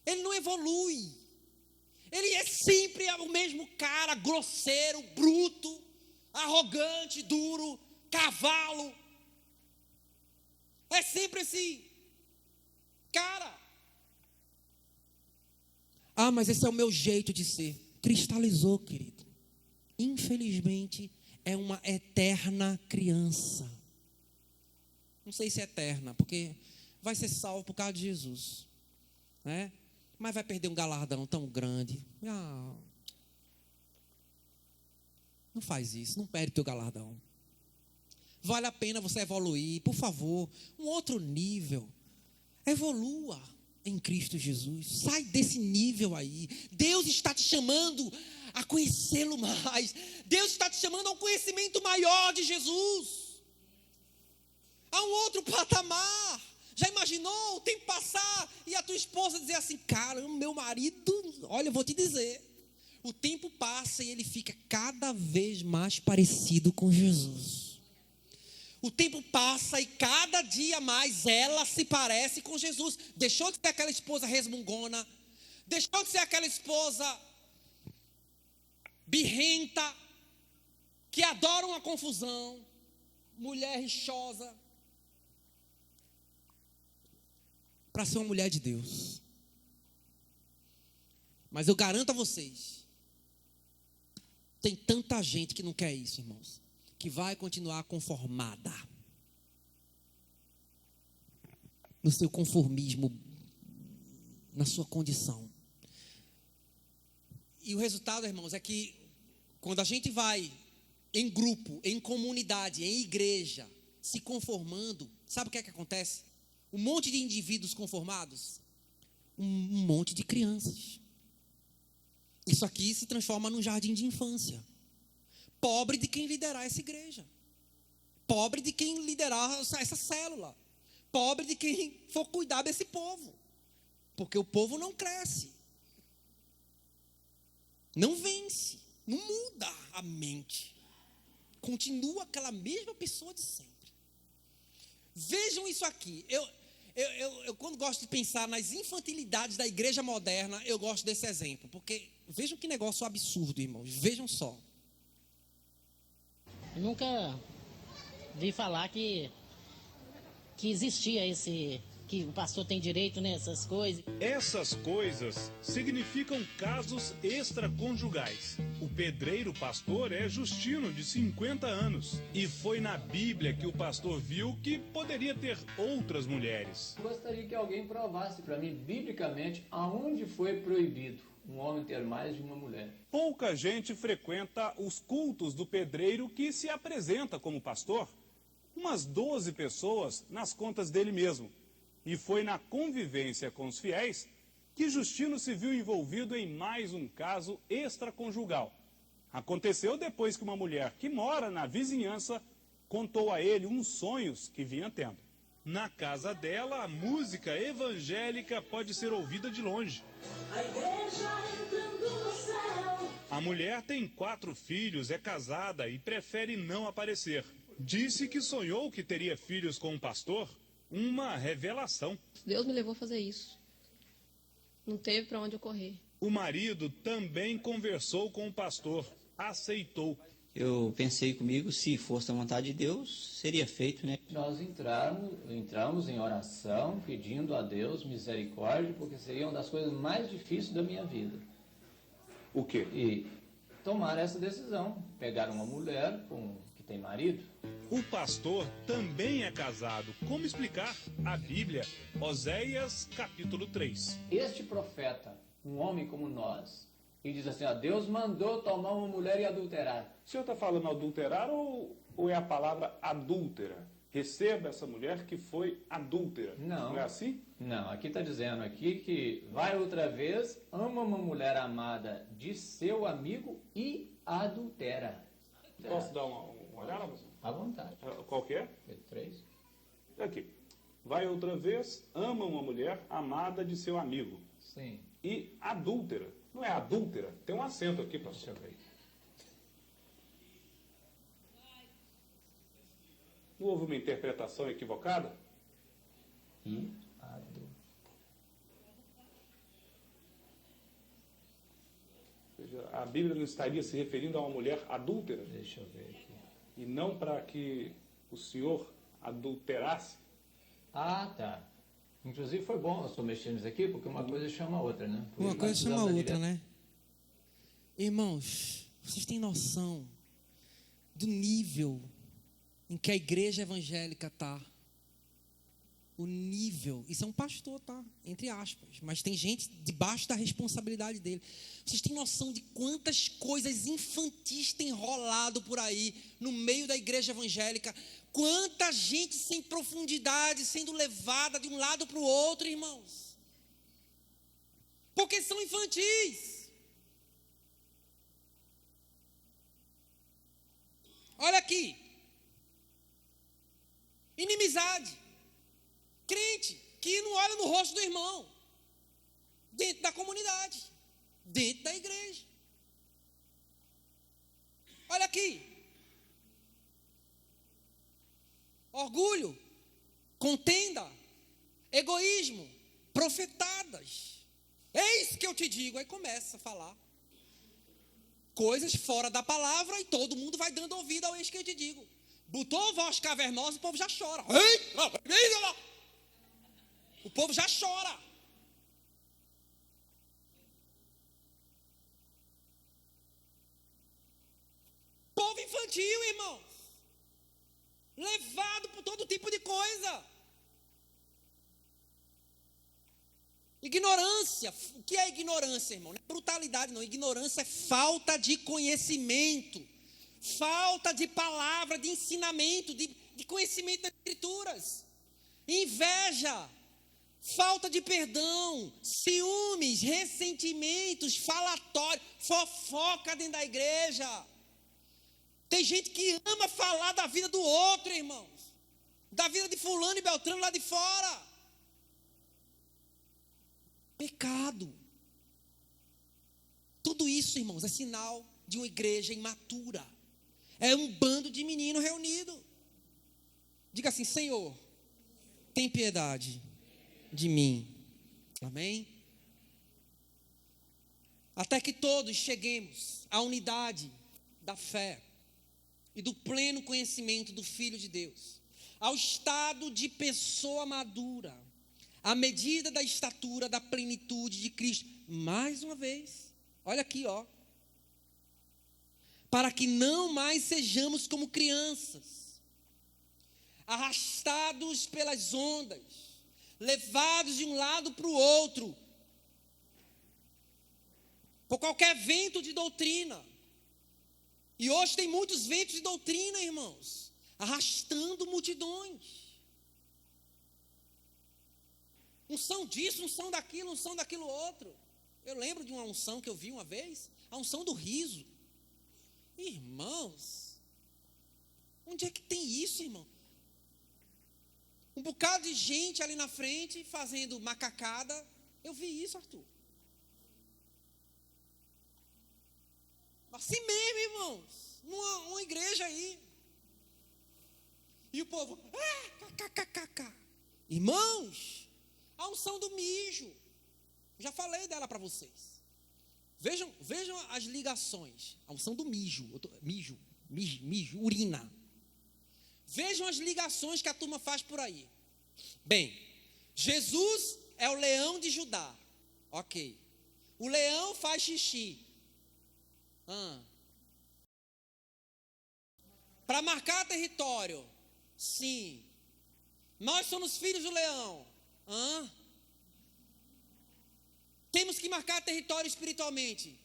A: Ele não evolui. Ele é sempre o mesmo cara, grosseiro, bruto, arrogante, duro, cavalo. É sempre esse cara. Ah, mas esse é o meu jeito de ser. Cristalizou, querido. Infelizmente, é uma eterna criança. Não sei se é eterna, porque vai ser salvo por causa de Jesus, né? Mas vai perder um galardão tão grande. Não faz isso, não perde teu galardão. Vale a pena você evoluir, por favor, um outro nível. Evolua em Cristo Jesus. Sai desse nível aí. Deus está te chamando a conhecê-lo mais. Deus está te chamando a um conhecimento maior de Jesus. A um outro patamar. Já imaginou o tempo passar e a tua esposa dizer assim, cara, meu marido, olha, eu vou te dizer. O tempo passa e ele fica cada vez mais parecido com Jesus. O tempo passa e cada dia mais ela se parece com Jesus. Deixou de ser aquela esposa resmungona. Deixou de ser aquela esposa birrenta, que adora uma confusão. Mulher rixosa. Para ser uma mulher de Deus. Mas eu garanto a vocês, tem tanta gente que não quer isso, irmãos, que vai continuar conformada no seu conformismo, na sua condição. E o resultado, irmãos, é que quando a gente vai em grupo, em comunidade, em igreja, se conformando, sabe o que é que acontece? Um monte de indivíduos conformados, um monte de crianças. Isso aqui se transforma num jardim de infância. Pobre de quem liderar essa igreja. Pobre de quem liderar essa célula. Pobre de quem for cuidar desse povo. Porque o povo não cresce. Não vence. Não muda a mente. Continua aquela mesma pessoa de sempre. Vejam isso aqui. Eu quando gosto de pensar nas infantilidades da igreja moderna, eu gosto desse exemplo. Porque vejam que negócio absurdo, irmãos. Vejam só.
C: Eu nunca vi falar que existia que o pastor tem direito nessas coisas.
D: Essas coisas significam casos extraconjugais. O pedreiro pastor é Justino, de 50 anos. E foi na Bíblia que o pastor viu que poderia ter outras mulheres.
E: Gostaria que alguém provasse para mim, biblicamente, aonde foi proibido um homem ter mais de uma mulher.
D: Pouca gente frequenta os cultos do pedreiro que se apresenta como pastor. Umas 12 pessoas nas contas dele mesmo. E foi na convivência com os fiéis que Justino se viu envolvido em mais um caso extraconjugal. Aconteceu depois que uma mulher que mora na vizinhança contou a ele uns sonhos que vinha tendo. Na casa dela, a música evangélica pode ser ouvida de longe.
F: A igreja entrando no céu.
D: A mulher tem 4 filhos, é casada e prefere não aparecer. Disse que sonhou que teria filhos com um pastor. Uma revelação.
G: Deus me levou a fazer isso. Não teve para onde eu correr.
D: O marido também conversou com o pastor. Aceitou.
H: Eu pensei comigo, se fosse a vontade de Deus, seria feito, né?
E: Nós entramos em oração, pedindo a Deus misericórdia, porque seria uma das coisas mais difíceis da minha vida.
D: O quê?
E: E tomar essa decisão. Pegar uma mulher que tem marido.
D: O pastor também é casado. Como explicar? A Bíblia, Oséias, capítulo 3.
E: Este profeta, um homem como nós, e diz assim, Deus mandou tomar uma mulher e adulterar.
D: O senhor está falando adulterar ou é a palavra adúltera? Receba essa mulher que foi adúltera.
E: Não.
D: Não é assim?
E: Não, aqui está dizendo aqui que vai outra vez, ama uma mulher amada de seu amigo e adultera.
D: Posso dar uma olhada, pastor?
E: À vontade.
D: Qual que é?
E: Pedro 3.
D: Aqui. Vai outra vez, ama uma mulher amada de seu amigo.
E: Sim.
D: E adúltera. Não é adúltera? Tem um acento aqui,
E: Deixa
D: pastor.
E: eu ver.
D: Não houve uma interpretação equivocada?
E: E adulto.
D: Ou seja, a Bíblia não estaria se referindo a uma mulher adúltera?
E: Deixa eu ver aqui.
D: E não para que o senhor adulterasse?
E: Ah, tá. Inclusive foi bom eu estou mexendo nisso aqui, porque uma coisa chama a outra, né? Por
A: Uma
E: isso
A: coisa
E: nós
A: chama a
E: precisamos da
A: outra,
E: direção.
A: né? Irmãos, vocês têm noção do nível em que a igreja evangélica está? O nível, isso é um pastor, tá? Entre aspas, mas tem gente debaixo da responsabilidade dele. Vocês têm noção de quantas coisas infantis tem rolado por aí no meio da igreja evangélica? Quanta gente sem profundidade sendo levada de um lado para o outro, irmãos? Porque são infantis. Olha aqui. Inimizade. Crente que não olha no rosto do irmão. Dentro da comunidade. Dentro da igreja. Olha aqui. Orgulho, contenda, egoísmo, profetadas. Eis que eu te digo. Aí começa a falar coisas fora da palavra e todo mundo vai dando ouvido ao eis que eu te digo. Botou voz cavernosa, o povo já chora. O povo já chora. Povo infantil, irmãos. Levado por todo tipo de coisa. Ignorância. O que é ignorância, irmão? Não é brutalidade, não. Ignorância é falta de conhecimento. Falta de palavra, de ensinamento, de conhecimento das escrituras. Inveja. Falta de perdão. Ciúmes, ressentimentos, falatório, fofoca dentro da igreja. Tem gente que ama falar da vida do outro, irmãos. Da vida de fulano e beltrano lá de fora. Pecado. Tudo isso, irmãos, é sinal de uma igreja imatura. É um bando de menino reunido. Diga assim: Senhor, tem piedade de mim. Amém? Até que todos cheguemos à unidade da fé e do pleno conhecimento do Filho de Deus, ao estado de pessoa madura, à medida da estatura da plenitude de Cristo. Mais uma vez, olha aqui, ó. Para que não mais sejamos como crianças, arrastados pelas ondas, levados de um lado para o outro, por qualquer vento de doutrina. E hoje tem muitos ventos de doutrina, irmãos, arrastando multidões. Unção disso, unção daquilo outro. Eu lembro de uma unção que eu vi uma vez, a unção do riso. Irmãos, onde é que tem isso, irmão? Um bocado de gente ali na frente fazendo macacada. Eu vi isso, Arthur. Assim mesmo, irmãos. Numa igreja aí. E o povo, kkkk. Irmãos, a unção do mijo. Já falei dela para vocês. Vejam as ligações. A unção do mijo. Mijo, urina. Vejam as ligações que a turma faz por aí. Bem, Jesus é o leão de Judá. Ok. O leão faz xixi. Para marcar território. Sim. Nós somos filhos do leão. Temos que marcar território espiritualmente.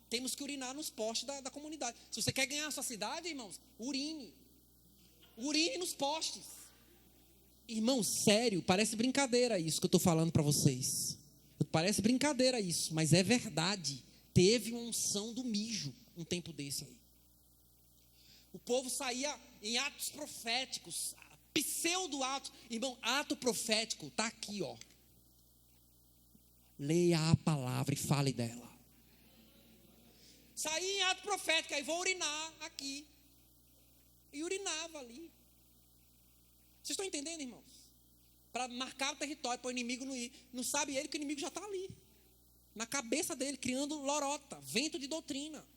A: Temos que urinar nos postes da comunidade. Se você quer ganhar a sua cidade, irmãos, urine. Urine nos postes. Irmãos, sério, parece brincadeira isso que eu estou falando para vocês. Parece brincadeira isso, mas é verdade. Teve uma unção do mijo um tempo desse aí. O povo saía em atos proféticos, pseudo-ato. Irmão, ato profético está aqui, ó. Leia a palavra e fale dela. Saía em ato profético, aí vou urinar aqui. E urinava ali. Vocês estão entendendo, irmãos? Para marcar o território, para o inimigo não ir. Não sabe ele que o inimigo já está ali. Na cabeça dele, criando lorota, vento de doutrina.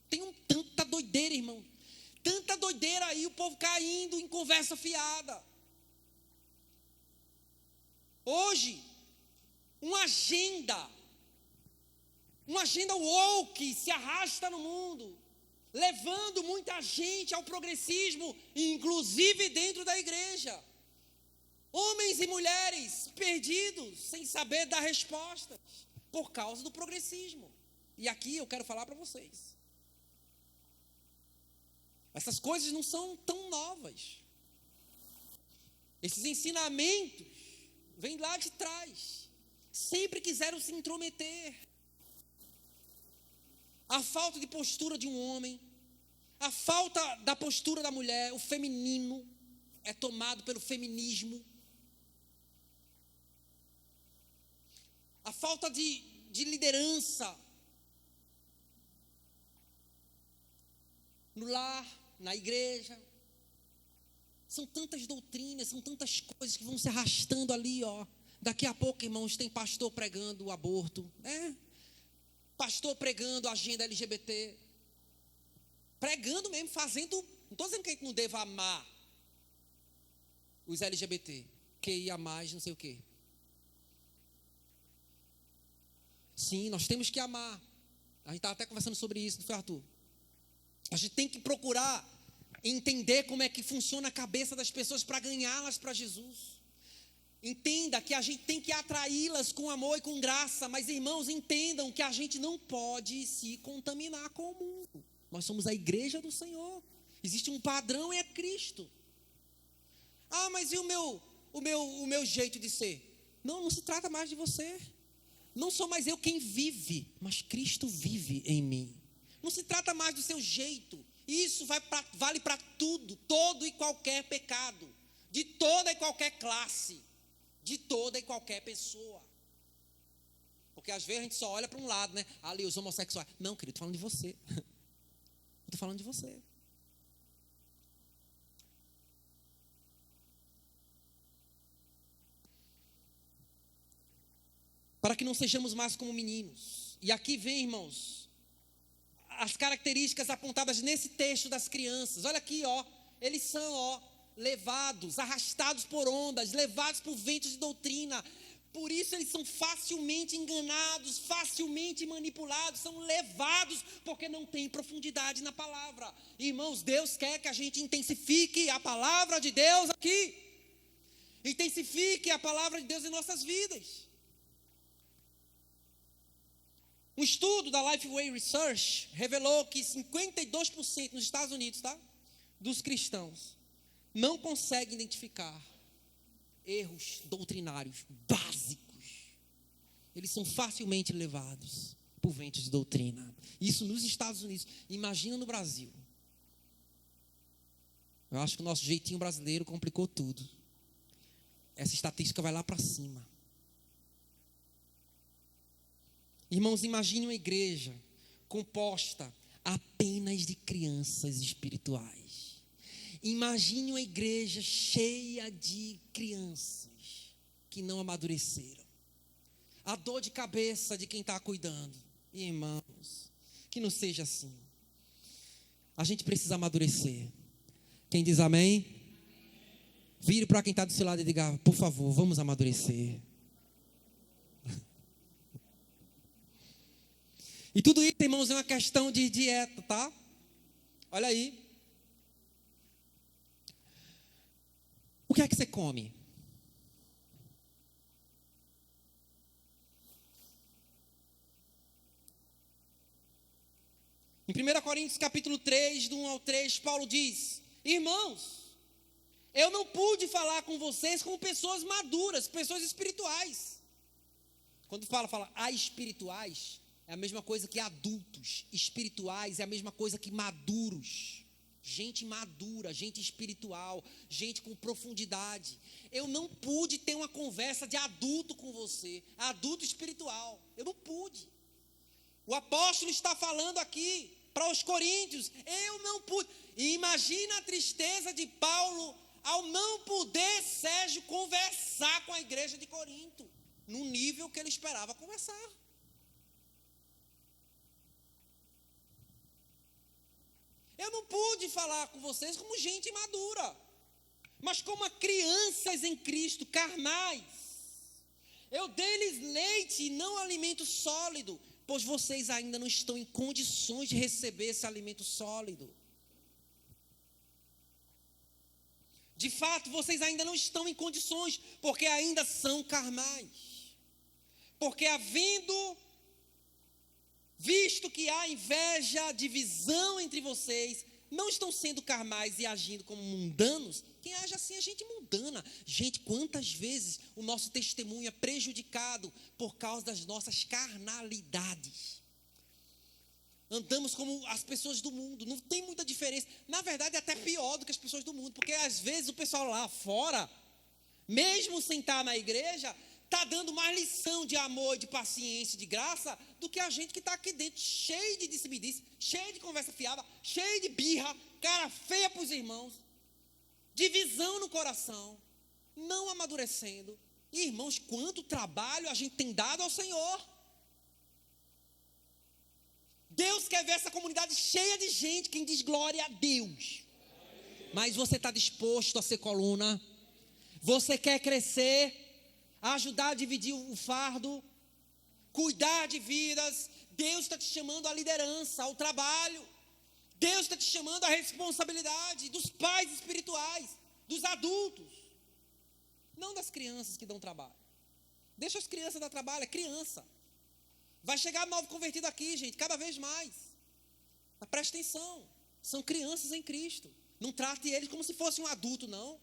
A: Tem tanta doideira, irmão. Tanta doideira aí, o povo caindo em conversa fiada. Hoje, uma agenda woke se arrasta no mundo, levando muita gente ao progressismo, inclusive dentro da igreja. Homens e mulheres perdidos, sem saber dar respostas, por causa do progressismo. E aqui eu quero falar para vocês. Essas coisas não são tão novas. Esses ensinamentos vêm lá de trás. Sempre quiseram se intrometer. A falta de postura de um homem, a falta da postura da mulher, o feminino é tomado pelo feminismo. A falta de liderança no lar, na igreja. São tantas doutrinas, são tantas coisas que vão se arrastando ali, ó. Daqui a pouco, irmãos, tem pastor pregando o aborto, pastor pregando a agenda LGBT, pregando mesmo, fazendo. Não estou dizendo que a gente não deva amar os LGBT, QIA+, não sei o quê. Sim, nós temos que amar. A gente estava até conversando sobre isso, não foi, Arthur? A gente tem que procurar entender como é que funciona a cabeça das pessoas para ganhá-las para Jesus. Entenda que a gente tem que atraí-las com amor e com graça, mas irmãos, entendam que a gente não pode se contaminar com o mundo. Nós somos a igreja do Senhor. Existe um padrão e é Cristo. Ah, mas e o meu jeito de ser? Não se trata mais de você. Não sou mais eu quem vive, mas Cristo vive em mim. Não se trata mais do seu jeito. Isso vale para tudo, todo e qualquer pecado, de toda e qualquer classe, de toda e qualquer pessoa. Porque às vezes a gente só olha para um lado, né? Ali os homossexuais. Não, querido, estou falando de você. Estou falando de você. Para que não sejamos mais como meninos. E aqui vem, irmãos, as características apontadas nesse texto das crianças. Olha aqui, ó. Eles são, levados, arrastados por ondas, levados por ventos de doutrina. Por isso eles são facilmente enganados, facilmente manipulados, são levados porque não tem profundidade na palavra. Irmãos, Deus quer que a gente intensifique a palavra de Deus aqui. Intensifique a palavra de Deus em nossas vidas. Um estudo da Lifeway Research revelou que 52% nos Estados Unidos, dos cristãos não conseguem identificar erros doutrinários básicos. Eles são facilmente levados por ventos de doutrina. Isso nos Estados Unidos. Imagina no Brasil. Eu acho que o nosso jeitinho brasileiro complicou tudo. Essa estatística vai lá para cima. Irmãos, imagine uma igreja composta apenas de crianças espirituais. Imagine uma igreja cheia de crianças que não amadureceram. A dor de cabeça de quem está cuidando. Irmãos, que não seja assim. A gente precisa amadurecer. Quem diz amém? Vire para quem está do seu lado e diga, por favor, vamos amadurecer. E tudo isso, irmãos, é uma questão de dieta, tá? Olha aí. O que é que você come? Em 1 Coríntios capítulo 3, do 1 ao 3, Paulo diz, irmãos, eu não pude falar com vocês como pessoas maduras, pessoas espirituais. Quando fala espirituais, é a mesma coisa que adultos. Espirituais é a mesma coisa que maduros. gente madura, gente espiritual, gente com profundidade. Eu não pude ter uma conversa de adulto com você, adulto espiritual. Eu não pude. O apóstolo está falando aqui para os coríntios, eu não pude. E imagina a tristeza de Paulo ao não poder, Sérgio, conversar com a igreja de Corinto, no nível que ele esperava conversar. Eu não pude falar com vocês como gente madura, mas como crianças em Cristo, carnais. Eu dei-lhes leite e não alimento sólido, pois vocês ainda não estão em condições de receber esse alimento sólido. De fato, vocês ainda não estão em condições, porque ainda são carnais. Porque visto que há inveja, divisão entre vocês, não estão sendo carnais e agindo como mundanos. Quem age assim é gente mundana. Gente, quantas vezes o nosso testemunho é prejudicado por causa das nossas carnalidades. Andamos como as pessoas do mundo, não tem muita diferença. Na verdade, é até pior do que as pessoas do mundo, porque às vezes o pessoal lá fora, mesmo sem estar na igreja, está dando mais lição de amor, de paciência, de graça, do que a gente que está aqui dentro, cheio de disse-me-disse, cheio de conversa fiada, cheio de birra, cara feia para os irmãos, divisão no coração, não amadurecendo. E, irmãos, quanto trabalho a gente tem dado ao Senhor. Deus quer ver essa comunidade cheia de gente, quem diz glória a Deus. Mas você está disposto a ser coluna? Você quer crescer, ajudar a dividir o fardo, cuidar de vidas? Deus está te chamando à liderança, ao trabalho. Deus está te chamando à responsabilidade dos pais espirituais, dos adultos. Não das crianças que dão trabalho. Deixa as crianças dar trabalho, é criança. Vai chegar novo convertido aqui, gente, cada vez mais. Mas preste atenção, são crianças em Cristo. Não trate eles como se fosse um adulto, não.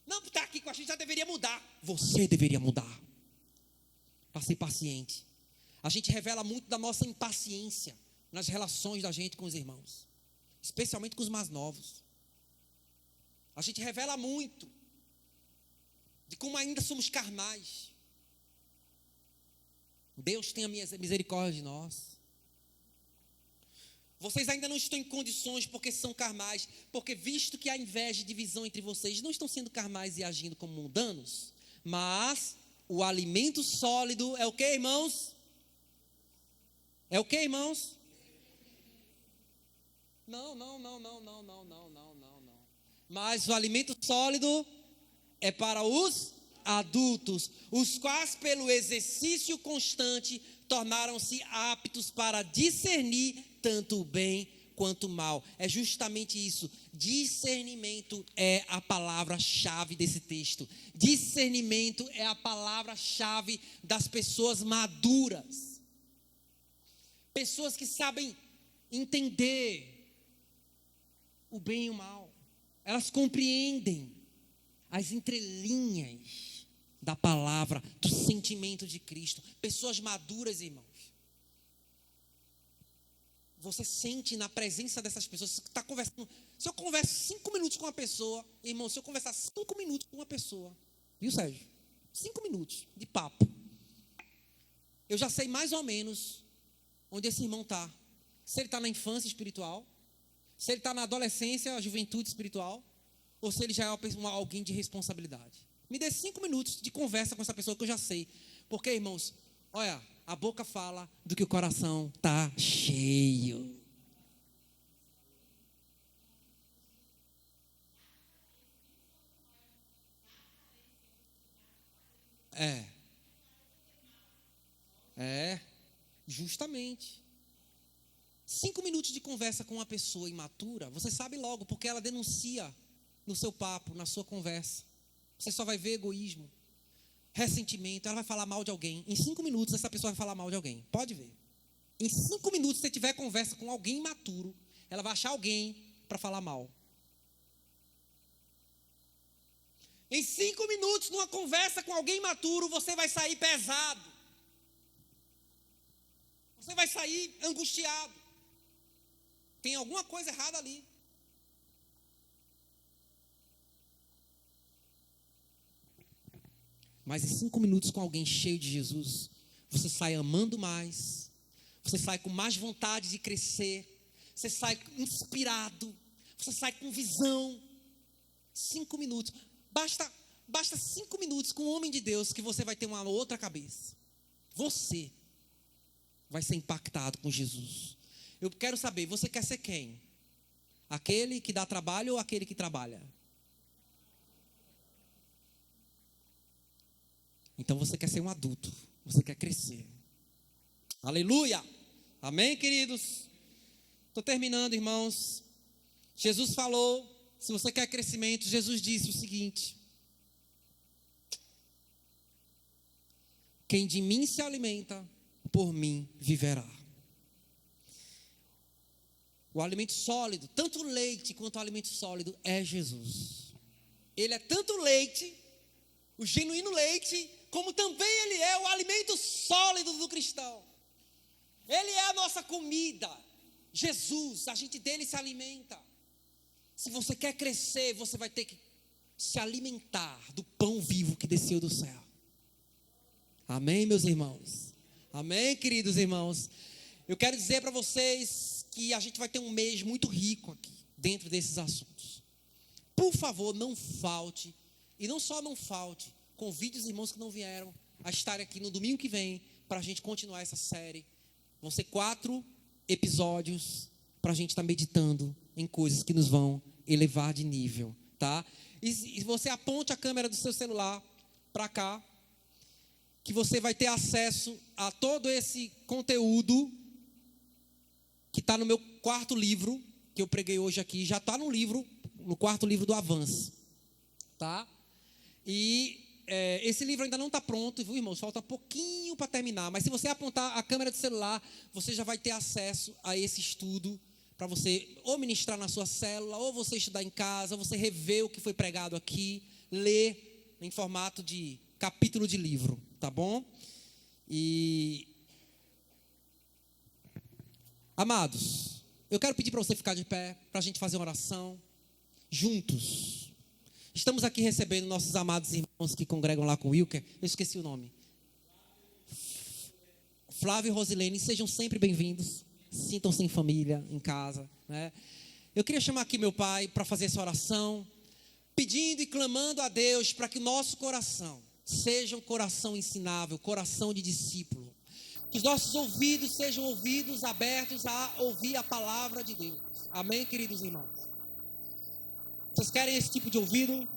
A: Não, está aqui com a gente já deveria mudar. Você deveria mudar. Para ser paciente. A gente revela muito da nossa impaciência nas relações da gente com os irmãos. Especialmente com os mais novos. A gente revela muito de como ainda somos carnais. Deus tenha misericórdia de nós. Vocês ainda não estão em condições porque são carnais, porque visto que há inveja e divisão entre vocês, não estão sendo carnais e agindo como mundanos, mas o alimento sólido é o que, irmãos? É o que, irmãos? Não. Mas o alimento sólido é para os adultos, os quais pelo exercício constante tornaram-se aptos para discernir tanto o bem quanto o mal. É justamente isso. Discernimento é a palavra-chave desse texto. Discernimento é a palavra-chave das pessoas maduras. Pessoas que sabem entender o bem e o mal. Elas compreendem as entrelinhas da palavra, do sentimento de Cristo. Pessoas maduras, irmãos. Você sente na presença dessas pessoas. Você está conversando. Se eu converso 5 minutos com uma pessoa, irmão, se eu conversar 5 minutos com uma pessoa, viu, Sérgio? 5 minutos de papo. Eu já sei mais ou menos onde esse irmão está. Se ele está na infância espiritual, se ele está na adolescência, juventude espiritual, ou se ele já é alguém de responsabilidade. Me dê 5 minutos de conversa com essa pessoa que eu já sei. Porque, irmãos, olha, a boca fala do que o coração está cheio. Justamente. 5 minutos de conversa com uma pessoa imatura, você sabe logo, porque ela denuncia no seu papo, na sua conversa. Você só vai ver egoísmo, ressentimento, ela vai falar mal de alguém. Em 5 minutos essa pessoa vai falar mal de alguém. Pode ver. Em 5 minutos, se você tiver conversa com alguém imaturo, ela vai achar alguém para falar mal. Em 5 minutos, numa conversa com alguém imaturo, você vai sair pesado. Você vai sair angustiado. Tem alguma coisa errada ali. Mas em 5 minutos com alguém cheio de Jesus, você sai amando mais, você sai com mais vontade de crescer, você sai inspirado, você sai com visão. 5 minutos. Basta 5 minutos com um homem de Deus que você vai ter uma outra cabeça. Você vai ser impactado com Jesus. Eu quero saber, você quer ser quem? Aquele que dá trabalho ou aquele que trabalha? Então você quer ser um adulto, você quer crescer. Aleluia! Amém, queridos? Estou terminando, irmãos. Jesus falou, se você quer crescimento, Jesus disse o seguinte: quem de mim se alimenta, por mim viverá. O alimento sólido, tanto o leite quanto o alimento sólido, é Jesus. Ele é tanto leite, o genuíno leite, como também ele é o alimento sólido do cristão. Ele é a nossa comida. Jesus, a gente dele se alimenta. Se você quer crescer, você vai ter que se alimentar do pão vivo que desceu do céu. Amém, meus irmãos? Amém, queridos irmãos? Eu quero dizer para vocês que a gente vai ter um mês muito rico aqui, dentro desses assuntos. Por favor, não falte, e não só não falte, convide os irmãos que não vieram a estar aqui no domingo que vem, para a gente continuar essa série. Vão ser 4 episódios para a gente estar meditando em coisas que nos vão elevar de nível, tá? E você aponte a câmera do seu celular para cá, que você vai ter acesso a todo esse conteúdo que está no meu 4º livro, que eu preguei hoje aqui, já está no 4º livro do Avanço, tá? E esse livro ainda não está pronto, viu, irmãos? Falta pouquinho para terminar, mas se você apontar a câmera do celular, você já vai ter acesso a esse estudo, para você ou ministrar na sua célula, ou você estudar em casa, ou você rever o que foi pregado aqui, ler em formato de capítulo de livro, tá bom? E amados, eu quero pedir para você ficar de pé, para a gente fazer uma oração juntos. Estamos aqui recebendo nossos amados irmãos que congregam lá com o Wilker. Eu esqueci o nome. Flávio e Rosilene, sejam sempre bem-vindos. Sintam-se em família, em casa, né? Eu queria chamar aqui meu pai para fazer essa oração, pedindo e clamando a Deus para que o nosso coração seja um coração ensinável, coração de discípulo. Que os nossos ouvidos sejam ouvidos abertos a ouvir a palavra de Deus. Amém, queridos irmãos? Vocês querem esse tipo de ouvido?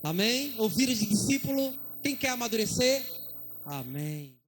A: Amém? Ouvido de discípulo? Quem quer amadurecer? Amém.